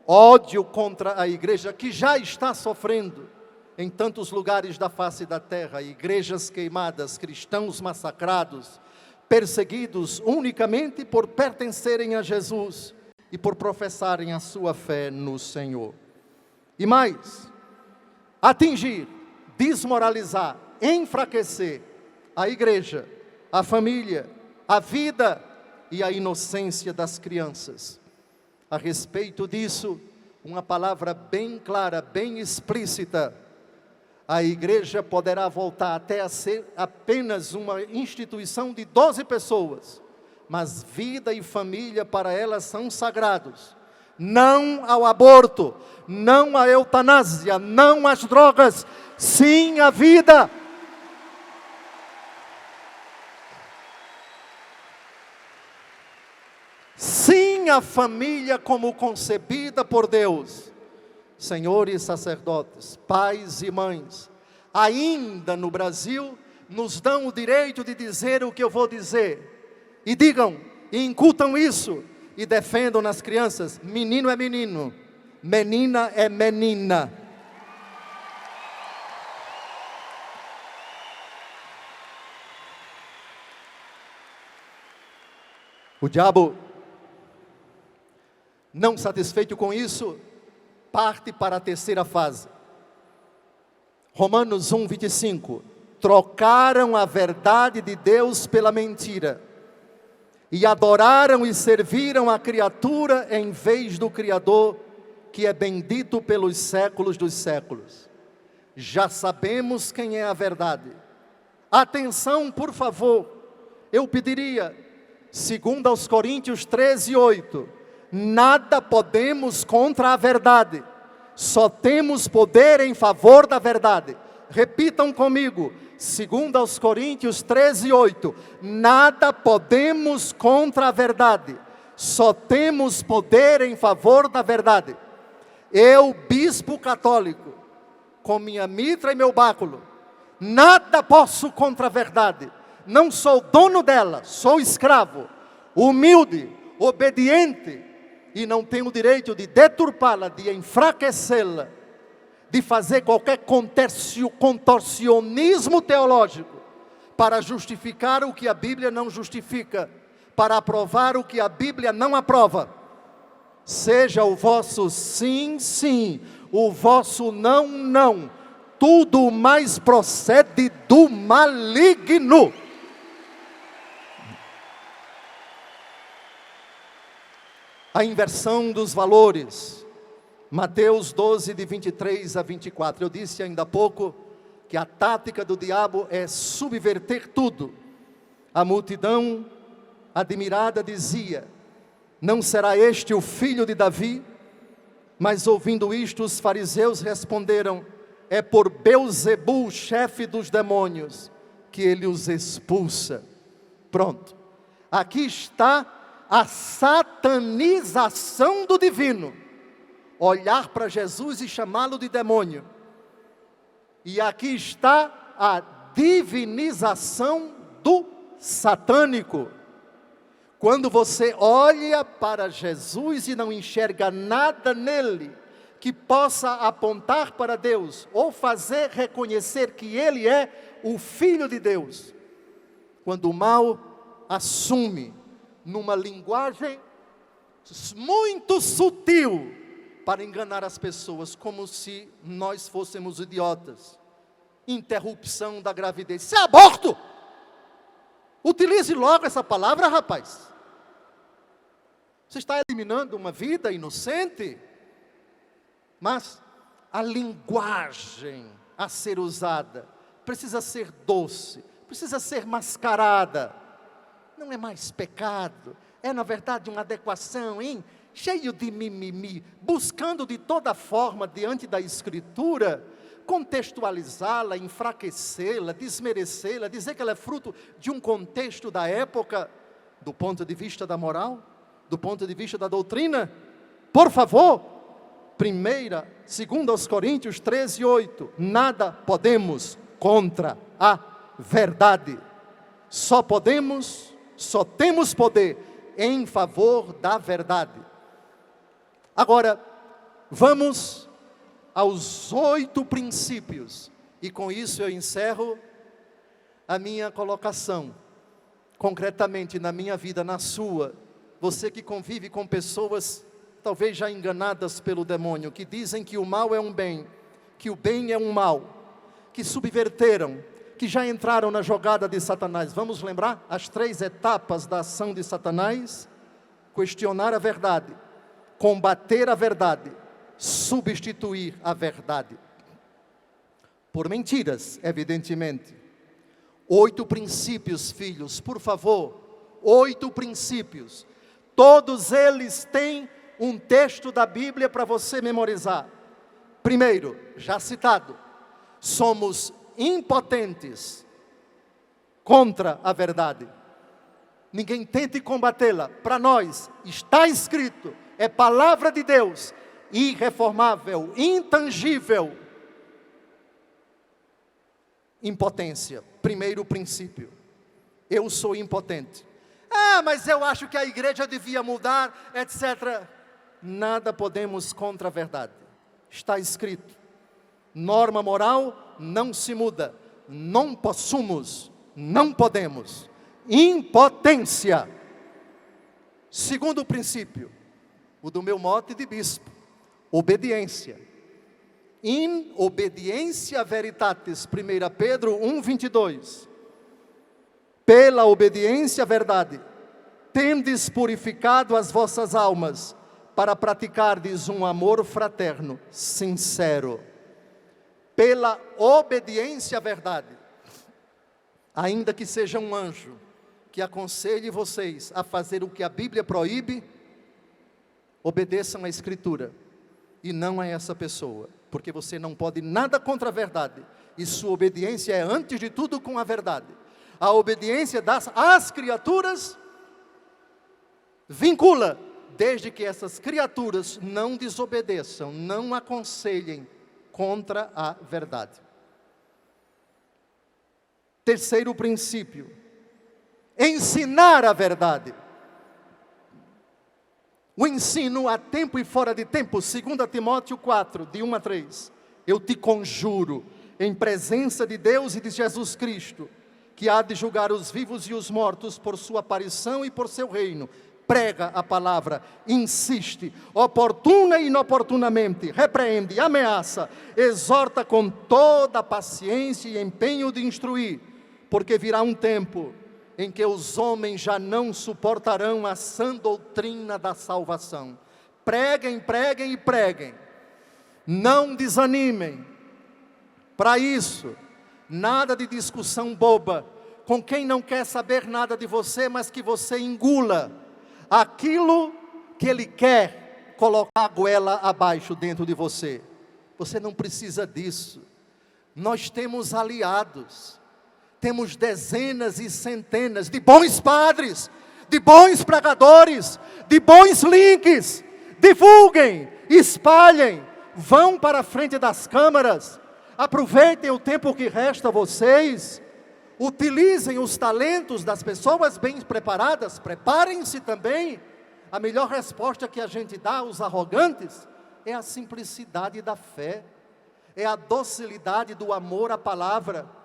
ódio contra a igreja, que já está sofrendo em tantos lugares da face da terra, igrejas queimadas, cristãos massacrados, perseguidos unicamente por pertencerem a Jesus e por professarem a sua fé no Senhor. E mais, atingir, desmoralizar, enfraquecer a igreja, a família, a vida e a inocência das crianças. A respeito disso, uma palavra bem clara, bem explícita: a igreja poderá voltar até a ser apenas uma instituição de 12 pessoas, mas vida e família para elas são sagrados. Não ao aborto, não à eutanásia, não às drogas, sim à vida. Sim à família como concebida por Deus. Senhores sacerdotes, pais e mães, ainda no Brasil, nos dão o direito de dizer o que eu vou dizer. E digam, e incutam isso, e defendam nas crianças: menino é menino, menina é menina. O diabo, não satisfeito com isso, parte para a terceira fase. Romanos 1, 25. Trocaram a verdade de Deus pela mentira, e adoraram e serviram a criatura em vez do Criador, que é bendito pelos séculos dos séculos. Já sabemos quem é a verdade. Atenção, por favor, eu pediria, segundo aos Coríntios 13, 8, nada podemos contra a verdade, só temos poder em favor da verdade. Repitam comigo, segundo aos Coríntios 13, 8, nada podemos contra a verdade, só temos poder em favor da verdade. Eu, bispo católico, com minha mitra e meu báculo, nada posso contra a verdade, não sou dono dela, sou escravo, humilde, obediente, e não tenho o direito de deturpá-la, de enfraquecê-la, de fazer qualquer contorcionismo teológico para justificar o que a Bíblia não justifica, para aprovar o que a Bíblia não aprova. Seja o vosso sim, sim, o vosso não, não. Tudo mais procede do maligno. A inversão dos valores. Mateus 12, de 23 a 24. Eu disse ainda há pouco que a tática do diabo é subverter tudo. A multidão admirada dizia: não será este o filho de Davi? Mas ouvindo isto, os fariseus responderam: é por Beelzebul, chefe dos demônios, que ele os expulsa. Pronto. Aqui está a satanização do divino. Olhar para Jesus e chamá-lo de demônio. E aqui está a divinização do satânico. Quando você olha para Jesus e não enxerga nada nele que possa apontar para Deus, ou fazer reconhecer que ele é o Filho de Deus. Quando o mal assume, numa linguagem muito sutil, para enganar as pessoas, como se nós fôssemos idiotas. Interrupção da gravidez. Isso é aborto! Utilize logo essa palavra, rapaz. Você está eliminando uma vida inocente. Mas a linguagem a ser usada precisa ser doce, precisa ser mascarada. Não é mais pecado, é na verdade uma adequação, hein? Cheio de mimimi, buscando de toda forma, diante da Escritura, contextualizá-la, enfraquecê-la, desmerecê-la, dizer que ela é fruto de um contexto da época, do ponto de vista da moral, do ponto de vista da doutrina. Por favor, segunda aos Coríntios 13, 8, nada podemos contra a verdade, só temos poder em favor da verdade. Agora, vamos aos 8 princípios, e com isso eu encerro a minha colocação, concretamente na minha vida, na sua, você que convive com pessoas, talvez já enganadas pelo demônio, que dizem que o mal é um bem, que o bem é um mal, que subverteram, que já entraram na jogada de Satanás. Vamos lembrar as 3 etapas da ação de Satanás? Questionar a verdade, combater a verdade, substituir a verdade por mentiras, evidentemente. 8 princípios, filhos, por favor, 8 princípios. Todos eles têm um texto da Bíblia para você memorizar. Primeiro, já citado, somos impotentes contra a verdade. Ninguém tente combatê-la. Para nós, está escrito, é palavra de Deus, irreformável, intangível. Impotência, primeiro princípio. Eu sou impotente. Mas eu acho que a igreja devia mudar, etc. Nada podemos contra a verdade. Está escrito. Norma moral não se muda. Não possamos, não podemos. Impotência. Segundo princípio, o do meu mote de bispo. Obediência. In obediência veritatis, 1 Pedro 1:22. Pela obediência à verdade, tendes purificado as vossas almas, para praticardes um amor fraterno, sincero. Pela obediência à verdade, ainda que seja um anjo, que aconselhe vocês a fazer o que a Bíblia proíbe, obedeçam à Escritura, e não a essa pessoa, porque você não pode nada contra a verdade, e sua obediência é antes de tudo com a verdade. A obediência às criaturas vincula, desde que essas criaturas não desobedeçam, não aconselhem contra a verdade. Terceiro princípio, ensinar a verdade. O ensino a tempo e fora de tempo, 2 Timóteo 4, de 1 a 3. Eu te conjuro, em presença de Deus e de Jesus Cristo, que há de julgar os vivos e os mortos por sua aparição e por seu reino. Prega a palavra, insiste, oportuna e inoportunamente, repreende, ameaça, exorta com toda a paciência e empenho de instruir, porque virá um tempo em que os homens já não suportarão a sã doutrina da salvação. Preguem, preguem e preguem. Não desanimem. Para isso, nada de discussão boba, com quem não quer saber nada de você, mas que você engula aquilo que ele quer colocar a goela abaixo dentro de você. Você não precisa disso. Nós temos aliados. Temos dezenas e centenas de bons padres, de bons pregadores, de bons links. Divulguem, espalhem, vão para a frente das câmaras, aproveitem o tempo que resta a vocês, utilizem os talentos das pessoas bem preparadas, preparem-se também. A melhor resposta que a gente dá aos arrogantes é a simplicidade da fé, é a docilidade do amor à palavra.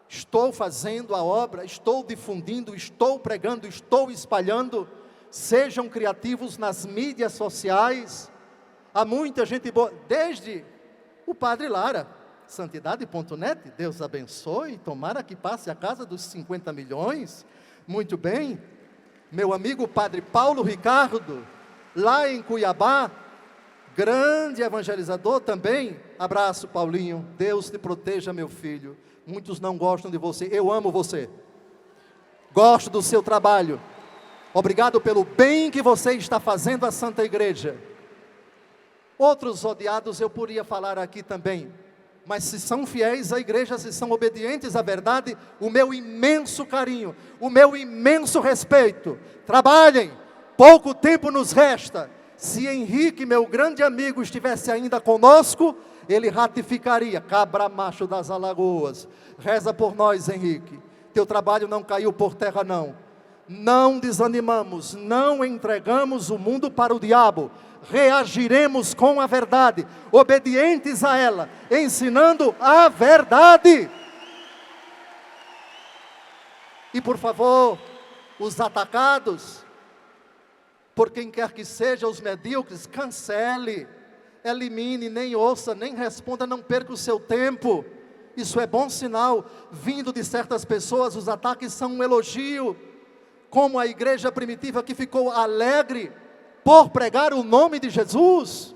Estou fazendo a obra, estou difundindo, estou pregando, estou espalhando. Sejam criativos nas mídias sociais. Há muita gente boa, desde o Padre Lara, santidade.net, Deus abençoe, tomara que passe a casa dos 50 milhões. Muito bem. Meu amigo Padre Paulo Ricardo, lá em Cuiabá, grande evangelizador também. Abraço, Paulinho, Deus te proteja, meu filho. Muitos não gostam de você, eu amo você, gosto do seu trabalho, obrigado pelo bem que você está fazendo à Santa Igreja. Outros odiados eu poderia falar aqui também, mas se são fiéis à igreja, se são obedientes à verdade, o meu imenso carinho, o meu imenso respeito. Trabalhem, pouco tempo nos resta. Se Henrique, meu grande amigo, estivesse ainda conosco, ele ratificaria, cabra macho das Alagoas. Reza por nós, Henrique, teu trabalho não caiu por terra não. Não desanimamos, não entregamos o mundo para o diabo, reagiremos com a verdade, obedientes a ela, ensinando a verdade. E por favor, os atacados, por quem quer que seja, os medíocres, cancele, elimine, nem ouça, nem responda, não perca o seu tempo. Isso é bom sinal. Vindo de certas pessoas, os ataques são um elogio, como a igreja primitiva que ficou alegre por pregar o nome de Jesus.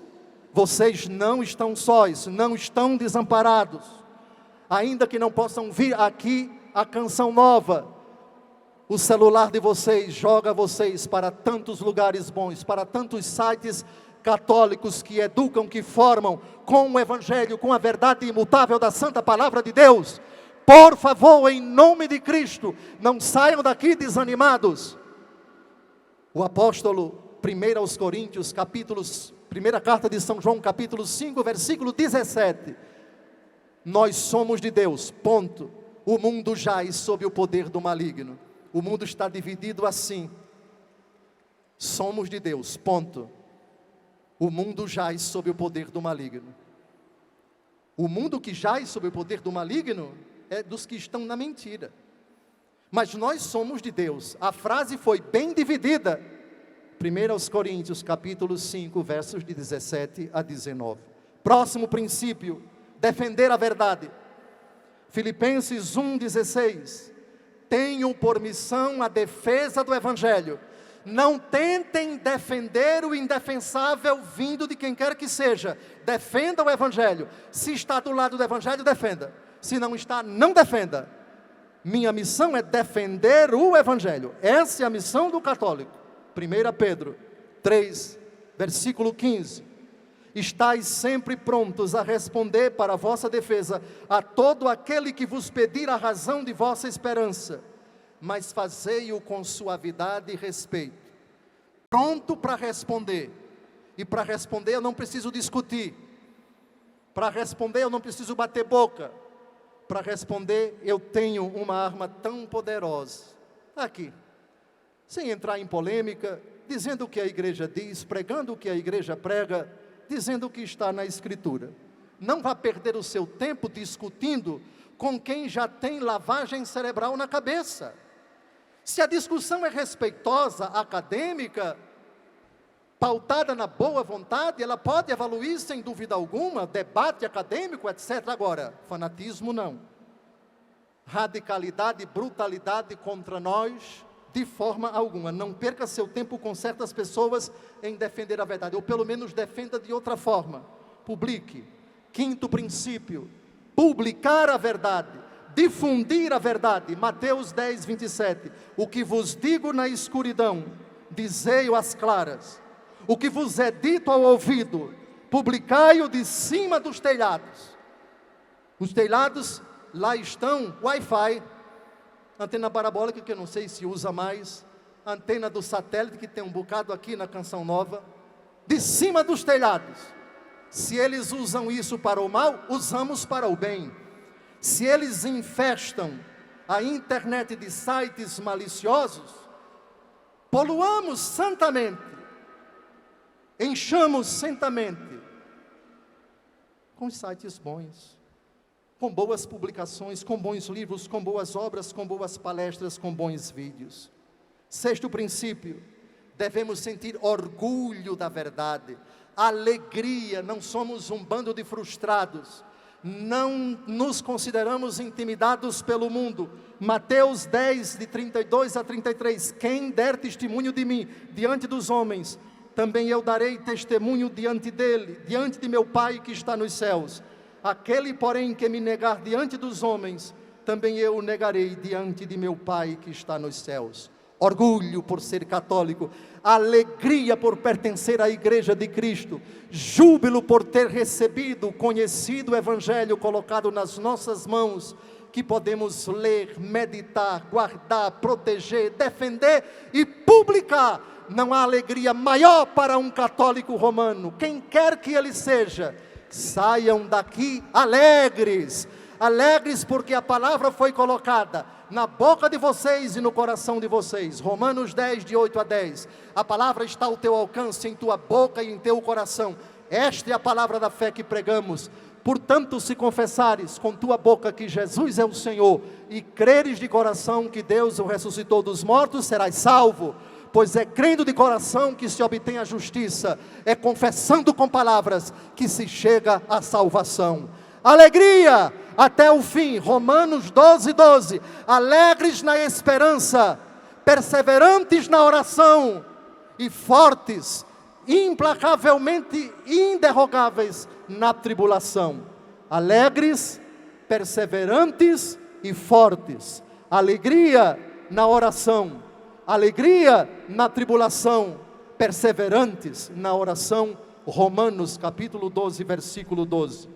Vocês não estão sós, não estão desamparados, ainda que não possam vir aqui a canção nova. O celular de vocês joga vocês para tantos lugares bons, para tantos sites católicos que educam, que formam com o Evangelho, com a verdade imutável da Santa Palavra de Deus. Por favor, em nome de Cristo, não saiam daqui desanimados. O apóstolo, 1 aos Coríntios, primeira carta de São João, capítulo 5, versículo 17. Nós somos de Deus, ponto. O mundo jaz sob o poder do maligno. O mundo está dividido assim. Somos de Deus, ponto. O mundo jaz sob o poder do maligno. O mundo que jaz sob o poder do maligno é dos que estão na mentira. Mas nós somos de Deus. A frase foi bem dividida. 1 aos Coríntios, capítulo 5, versos de 17 a 19. Próximo princípio, defender a verdade. Filipenses 1,16. Tenham por missão a defesa do Evangelho. Não tentem defender o indefensável vindo de quem quer que seja. Defenda o Evangelho. Se está do lado do Evangelho, defenda. Se não está, não defenda. Minha missão é defender o Evangelho. Essa é a missão do católico. 1 Pedro 3, versículo 15. Estais sempre prontos a responder para a vossa defesa a todo aquele que vos pedir a razão de vossa esperança, mas fazei-o com suavidade e respeito. Pronto para responder. E para responder eu não preciso discutir. Para responder eu não preciso bater boca. Para responder eu tenho uma arma tão poderosa. Aqui. Sem entrar em polêmica, dizendo o que a igreja diz, pregando o que a igreja prega, dizendo o que está na Escritura. Não vá perder o seu tempo discutindo com quem já tem lavagem cerebral na cabeça. Se a discussão é respeitosa, acadêmica, pautada na boa vontade, ela pode evoluir sem dúvida alguma, debate acadêmico, etc. Agora, fanatismo não. Radicalidade, brutalidade contra nós, de forma alguma. Não perca seu tempo com certas pessoas em defender a verdade, ou pelo menos defenda de outra forma. Publique. Quinto princípio, publicar a verdade, difundir a verdade. Mateus 10, 27. O que vos digo na escuridão, dizei-o às claras. O que vos é dito ao ouvido, publicai-o de cima dos telhados. Os telhados, lá estão Wi-Fi, antena parabólica, que eu não sei se usa mais, antena do satélite, que tem um bocado aqui na Canção Nova, de cima dos telhados. Se eles usam isso para o mal, usamos para o bem. Se eles infestam a internet de sites maliciosos, poluamos santamente, enchamos santamente, com sites bons, com boas publicações, com bons livros, com boas obras, com boas palestras, com bons vídeos. Sexto princípio, devemos sentir orgulho da verdade, alegria, não somos um bando de frustrados, não nos consideramos intimidados pelo mundo. Mateus 10, de 32 a 33, quem der testemunho de mim diante dos homens, também eu darei testemunho diante dele, diante de meu Pai que está nos céus. Aquele, porém, que me negar diante dos homens, também eu o negarei diante de meu Pai que está nos céus. Orgulho por ser católico, alegria por pertencer à Igreja de Cristo, júbilo por ter recebido, conhecido o Evangelho colocado nas nossas mãos, que podemos ler, meditar, guardar, proteger, defender e publicar. Não há alegria maior para um católico romano, quem quer que ele seja. Saiam daqui alegres, alegres porque a palavra foi colocada na boca de vocês e no coração de vocês. Romanos 10, de 8 a 10, a palavra está ao teu alcance, em tua boca e em teu coração. Esta é a palavra da fé que pregamos. Portanto, se confessares com tua boca que Jesus é o Senhor, e creres de coração que Deus o ressuscitou dos mortos, serás salvo. Pois é crendo de coração que se obtém a justiça, é confessando com palavras que se chega à salvação. Alegria até o fim. Romanos 12, 12. Alegres na esperança, perseverantes na oração e fortes, implacavelmente inderrogáveis na tribulação. Alegres, perseverantes e fortes. Alegria na oração, alegria na tribulação, perseverantes na oração. Romanos capítulo 12, versículo 12.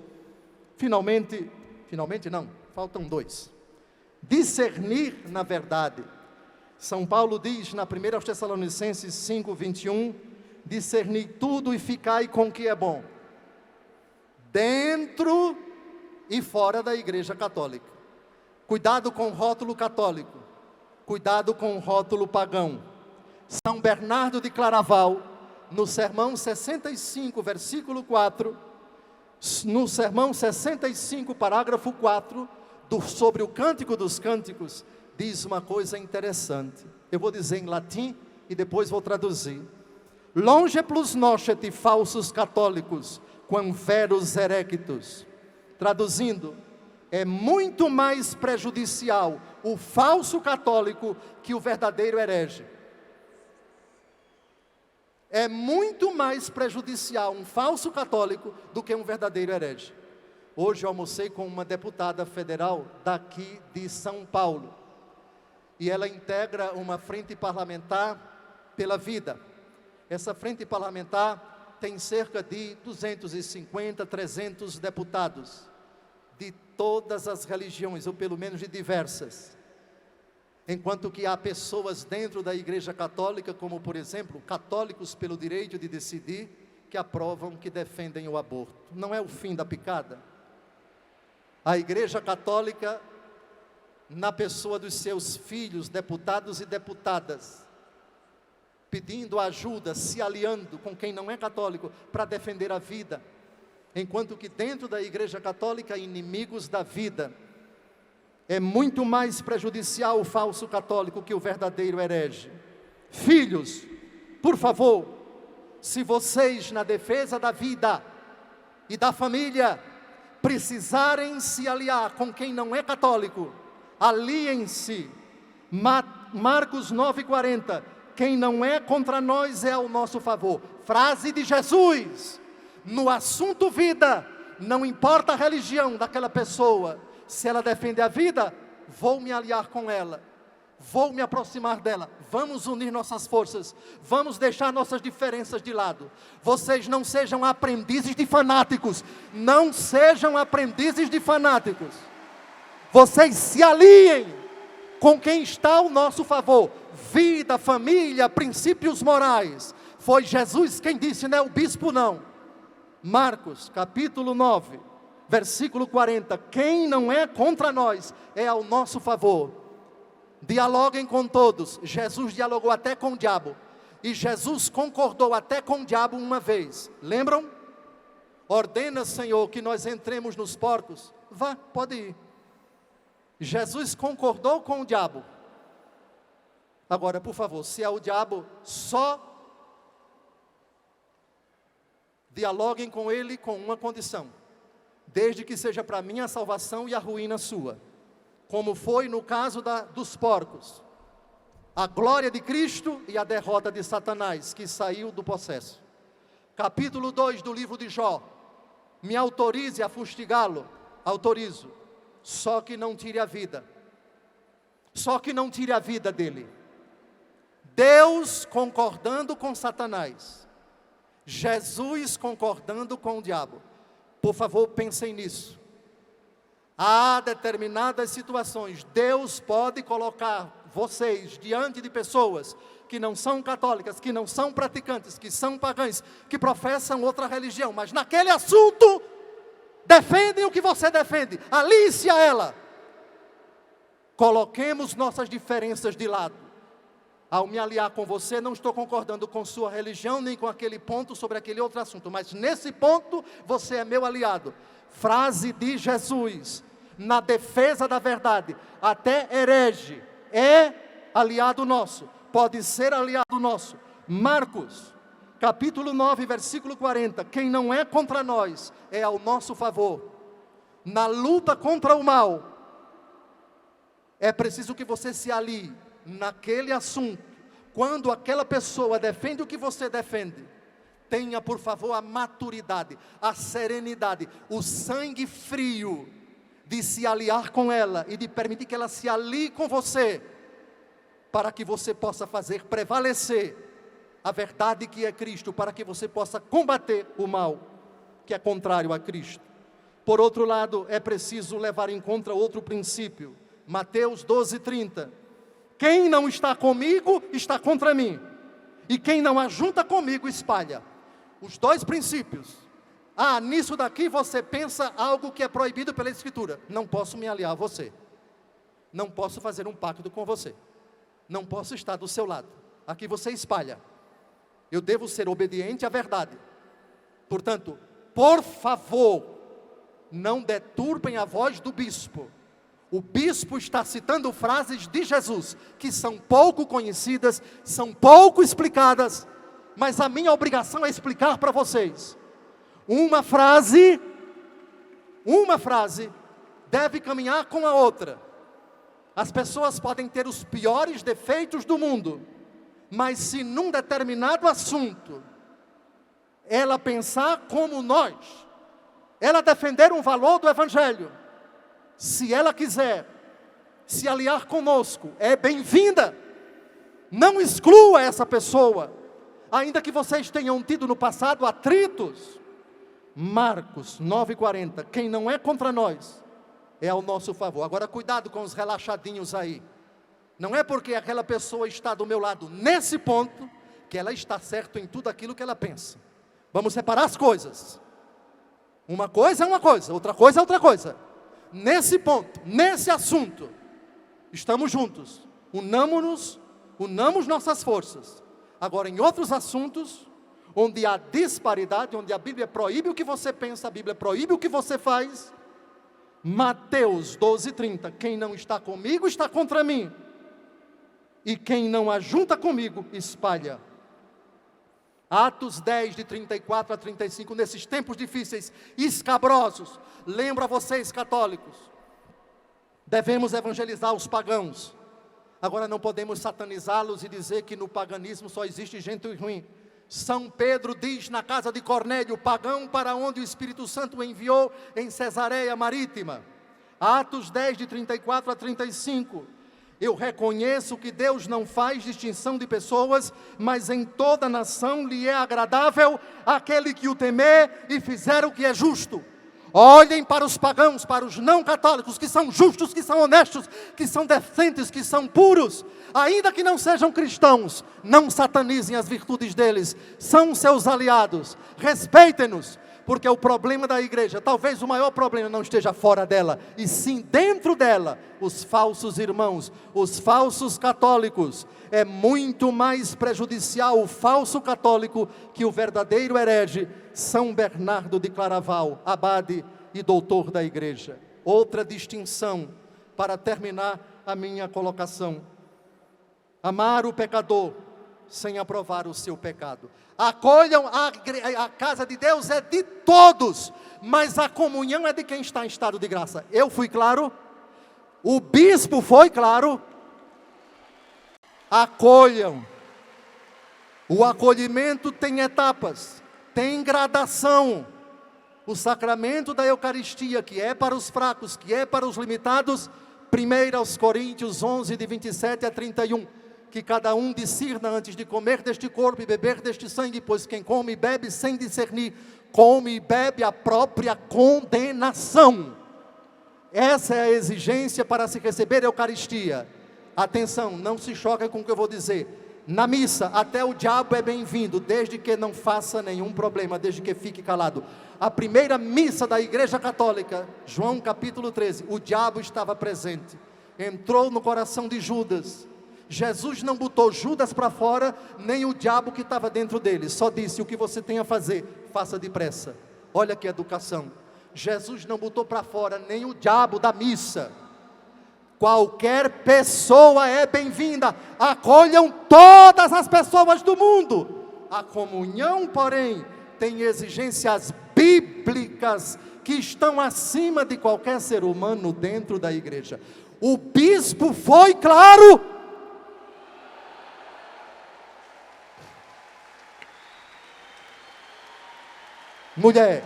Finalmente não, faltam 2. Discernir na verdade. São Paulo diz na 1 Tessalonicenses 5, 21, discernir tudo e ficai com o que é bom, dentro e fora da igreja católica. Cuidado com o rótulo católico, cuidado com o rótulo pagão. São Bernardo de Claraval, no sermão 65, versículo 4, no sermão 65, parágrafo 4, sobre o Cântico dos Cânticos, diz uma coisa interessante. Eu vou dizer em latim e depois vou traduzir. Longe plus nocet falsos católicos, quam veros herécitos. Traduzindo, é muito mais prejudicial o falso católico que o verdadeiro herege. É muito mais prejudicial um falso católico do que um verdadeiro herege. Hoje eu almocei com uma deputada federal daqui de São Paulo. E ela integra uma frente parlamentar pela vida. Essa frente parlamentar tem cerca de 250, 300 deputados, de todas as religiões, ou pelo menos de diversas. Enquanto que há pessoas dentro da Igreja Católica, como por exemplo, católicos pelo direito de decidir, que aprovam, que defendem o aborto. Não é o fim da picada? A Igreja Católica, na pessoa dos seus filhos, deputados e deputadas, pedindo ajuda, se aliando com quem não é católico para defender a vida, enquanto que dentro da Igreja Católica, inimigos da vida. É muito mais prejudicial o falso católico que o verdadeiro herege. Filhos, por favor, se vocês na defesa da vida e da família precisarem se aliar com quem não é católico, aliem-se. Marcos 9,40, quem não é contra nós é ao nosso favor. Frase de Jesus. No assunto vida, não importa a religião daquela pessoa, se ela defende a vida, vou me aliar com ela, vou me aproximar dela, vamos unir nossas forças, vamos deixar nossas diferenças de lado. Vocês não sejam aprendizes de fanáticos, não sejam aprendizes de fanáticos. Vocês se aliem com quem está ao nosso favor. Vida, família, princípios morais. Foi Jesus quem disse, não é o bispo não. Marcos capítulo 9, versículo 40, quem não é contra nós é ao nosso favor. Dialoguem com todos. Jesus dialogou até com o diabo, e Jesus concordou até com o diabo uma vez, lembram? Ordena, Senhor, que nós entremos nos porcos. Vá, pode ir. Jesus concordou com o diabo. Agora, por favor, se é o diabo, só dialoguem com ele com uma condição: desde que seja para mim a salvação e a ruína sua, como foi no caso dos porcos, a glória de Cristo e a derrota de Satanás, que saiu do possesso. Capítulo 2 do livro de Jó, me autorize a fustigá-lo, autorizo, só que não tire a vida, só que não tire a vida dele. Deus concordando com Satanás, Jesus concordando com o diabo. Por favor, pensem nisso. Há determinadas situações, Deus pode colocar vocês diante de pessoas que não são católicas, que não são praticantes, que são pagãs, que professam outra religião, mas naquele assunto, defendem o que você defende, alie-se a ela. Coloquemos nossas diferenças de lado. Ao me aliar com você, não estou concordando com sua religião, nem com aquele ponto sobre aquele outro assunto, mas nesse ponto, você é meu aliado. Frase de Jesus, na defesa da verdade, até herege é aliado nosso, pode ser aliado nosso. Marcos, capítulo 9, versículo 40, quem não é contra nós, é ao nosso favor. Na luta contra o mal, é preciso que você se alie naquele assunto. Quando aquela pessoa defende o que você defende, tenha por favor a maturidade, a serenidade, o sangue frio de se aliar com ela e de permitir que ela se alie com você. para que você possa fazer prevalecer a verdade que é Cristo, para que você possa combater o mal que é contrário a Cristo. Por outro lado, é preciso levar em conta outro princípio. Mateus 12:30. Quem não está comigo, está contra mim. E quem não ajunta comigo, espalha. Os dois princípios. Nisso daqui você pensa algo que é proibido pela Escritura. Não posso me aliar a você. Não posso fazer um pacto com você. Não posso estar do seu lado. Aqui você espalha. Eu devo ser obediente à verdade. Portanto, por favor, não deturpem a voz do bispo. O bispo está citando frases de Jesus, que são pouco conhecidas, são pouco explicadas, mas a minha obrigação é explicar para vocês. Uma frase deve caminhar com a outra. As pessoas podem ter os piores defeitos do mundo, mas se num determinado assunto, ela pensar como nós, ela defender um valor do Evangelho, se ela quiser se aliar conosco, é bem-vinda. Não exclua essa pessoa, ainda que vocês tenham tido no passado atritos. Marcos 9:40, quem não é contra nós, é ao nosso favor. Agora cuidado com os relaxadinhos aí. Não é porque aquela pessoa está do meu lado nesse ponto, que ela está certa em tudo aquilo que ela pensa. Vamos separar as coisas. Uma coisa é uma coisa, outra coisa é outra coisa. Nesse ponto, nesse assunto, estamos juntos. Unamos nossas forças. Agora, em outros assuntos, onde há disparidade, onde a Bíblia proíbe o que você pensa, a Bíblia proíbe o que você faz. Mateus 12:30, quem não está comigo, está contra mim. E quem não ajunta comigo, espalha. Atos 10, de 34 a 35, nesses tempos difíceis, escabrosos, lembro a vocês católicos, devemos evangelizar os pagãos. Agora não podemos satanizá-los e dizer que no paganismo só existe gente ruim. São Pedro diz na casa de Cornélio, pagão para onde o Espírito Santo o enviou, em Cesareia Marítima. Atos 10, de 34 a 35. Eu reconheço que Deus não faz distinção de pessoas, mas em toda nação lhe é agradável aquele que o temer e fizer o que é justo. Olhem para os pagãos, para os não católicos, que são justos, que são honestos, que são decentes, que são puros, ainda que não sejam cristãos, não satanizem as virtudes deles, são seus aliados, respeitem-nos, porque o problema da igreja, talvez o maior problema não esteja fora dela, e sim dentro dela, os falsos irmãos, os falsos católicos. É muito mais prejudicial o falso católico que o verdadeiro herege, São Bernardo de Claraval, abade e doutor da igreja. Outra distinção, para terminar a minha colocação: amar o pecador sem aprovar o seu pecado. Acolham a casa de Deus, é de todos, mas a comunhão é de quem está em estado de graça. Eu fui claro? O bispo foi claro? Acolham. O acolhimento tem etapas, tem gradação. O sacramento da Eucaristia, que é para os fracos, que é para os limitados, 1 aos Coríntios 11, de 27 a 31, que cada um discirna antes de comer deste corpo e beber deste sangue, pois quem come e bebe sem discernir, come e bebe a própria condenação. Essa é a exigência para se receber a Eucaristia. Atenção, não se choque com o que eu vou dizer. Na missa, até o diabo é bem-vindo, desde que não faça nenhum problema, desde que fique calado. A primeira missa da Igreja Católica, João capítulo 13, o diabo estava presente, entrou no coração de Judas. Jesus não botou Judas para fora, nem o diabo que estava dentro dele, só disse: o que você tem a fazer, faça depressa. Olha que educação. Jesus não botou para fora nem o diabo da missa. Qualquer pessoa é bem-vinda, acolham todas as pessoas do mundo. A comunhão, porém, tem exigências bíblicas que estão acima de qualquer ser humano dentro da igreja. O bispo foi claro. Mulher,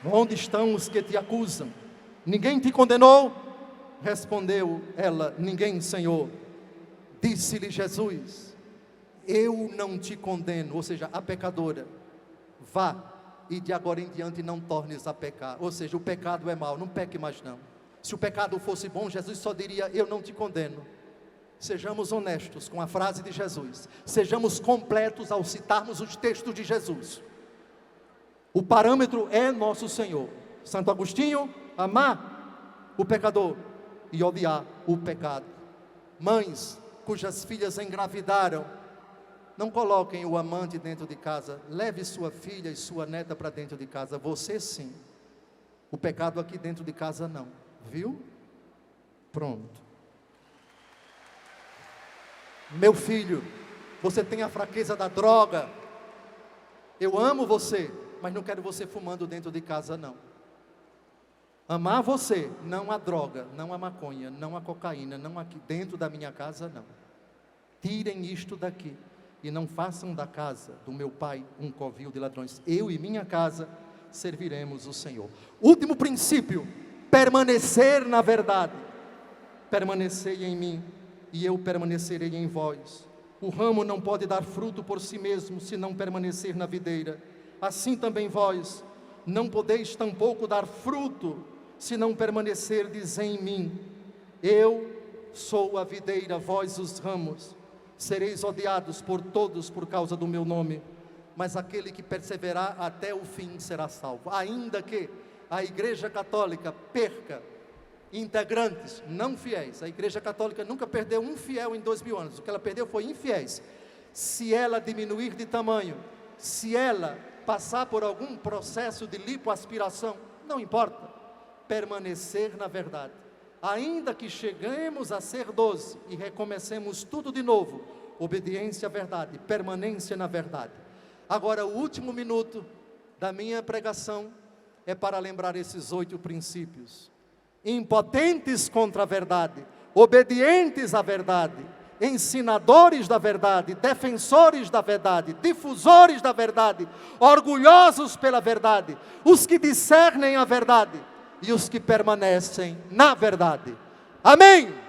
onde estão os que te acusam? Ninguém te condenou? Respondeu ela: ninguém, Senhor. Disse-lhe Jesus: eu não te condeno, ou seja, a pecadora, vá e de agora em diante não tornes a pecar. Ou seja, o pecado é mau, não peque mais não. Se o pecado fosse bom, Jesus só diria: eu não te condeno. Sejamos honestos com a frase de Jesus, sejamos completos ao citarmos os textos de Jesus. O parâmetro é nosso Senhor. Santo Agostinho: amar o pecador e odiar o pecado. Mães cujas filhas engravidaram, não coloquem o amante dentro de casa, leve sua filha e sua neta para dentro de casa. Você sim, o pecado aqui dentro de casa não, viu? Pronto. Meu filho, você tem a fraqueza da droga, eu amo você, mas não quero você fumando dentro de casa não. Amar você, não a droga, não a maconha, não a cocaína, não aqui dentro da minha casa não. Tirem isto daqui e não façam da casa do meu pai um covil de ladrões. Eu e minha casa serviremos o Senhor. Último princípio: permanecer na verdade. Permanecei em mim e eu permanecerei em vós. O ramo não pode dar fruto por si mesmo, se não permanecer na videira. Assim também vós não podeis tampouco dar fruto, se não permanecerdes em mim. Eu sou a videira, vós os ramos. Sereis odiados por todos por causa do meu nome, mas aquele que perseverar até o fim será salvo. Ainda que a Igreja Católica perca integrantes não fiéis, a Igreja Católica nunca perdeu um fiel em 2000 anos, o que ela perdeu foi infiéis. Se ela diminuir de tamanho, se ela passar por algum processo de lipoaspiração, não importa, permanecer na verdade. Ainda que cheguemos a ser 12 e recomecemos tudo de novo, obediência à verdade, permanência na verdade. Agora, o último minuto da minha pregação é para lembrar esses 8 princípios. Impotentes contra a verdade, obedientes à verdade, ensinadores da verdade, defensores da verdade, difusores da verdade, orgulhosos pela verdade, os que discernem a verdade e os que permanecem na verdade. Amém!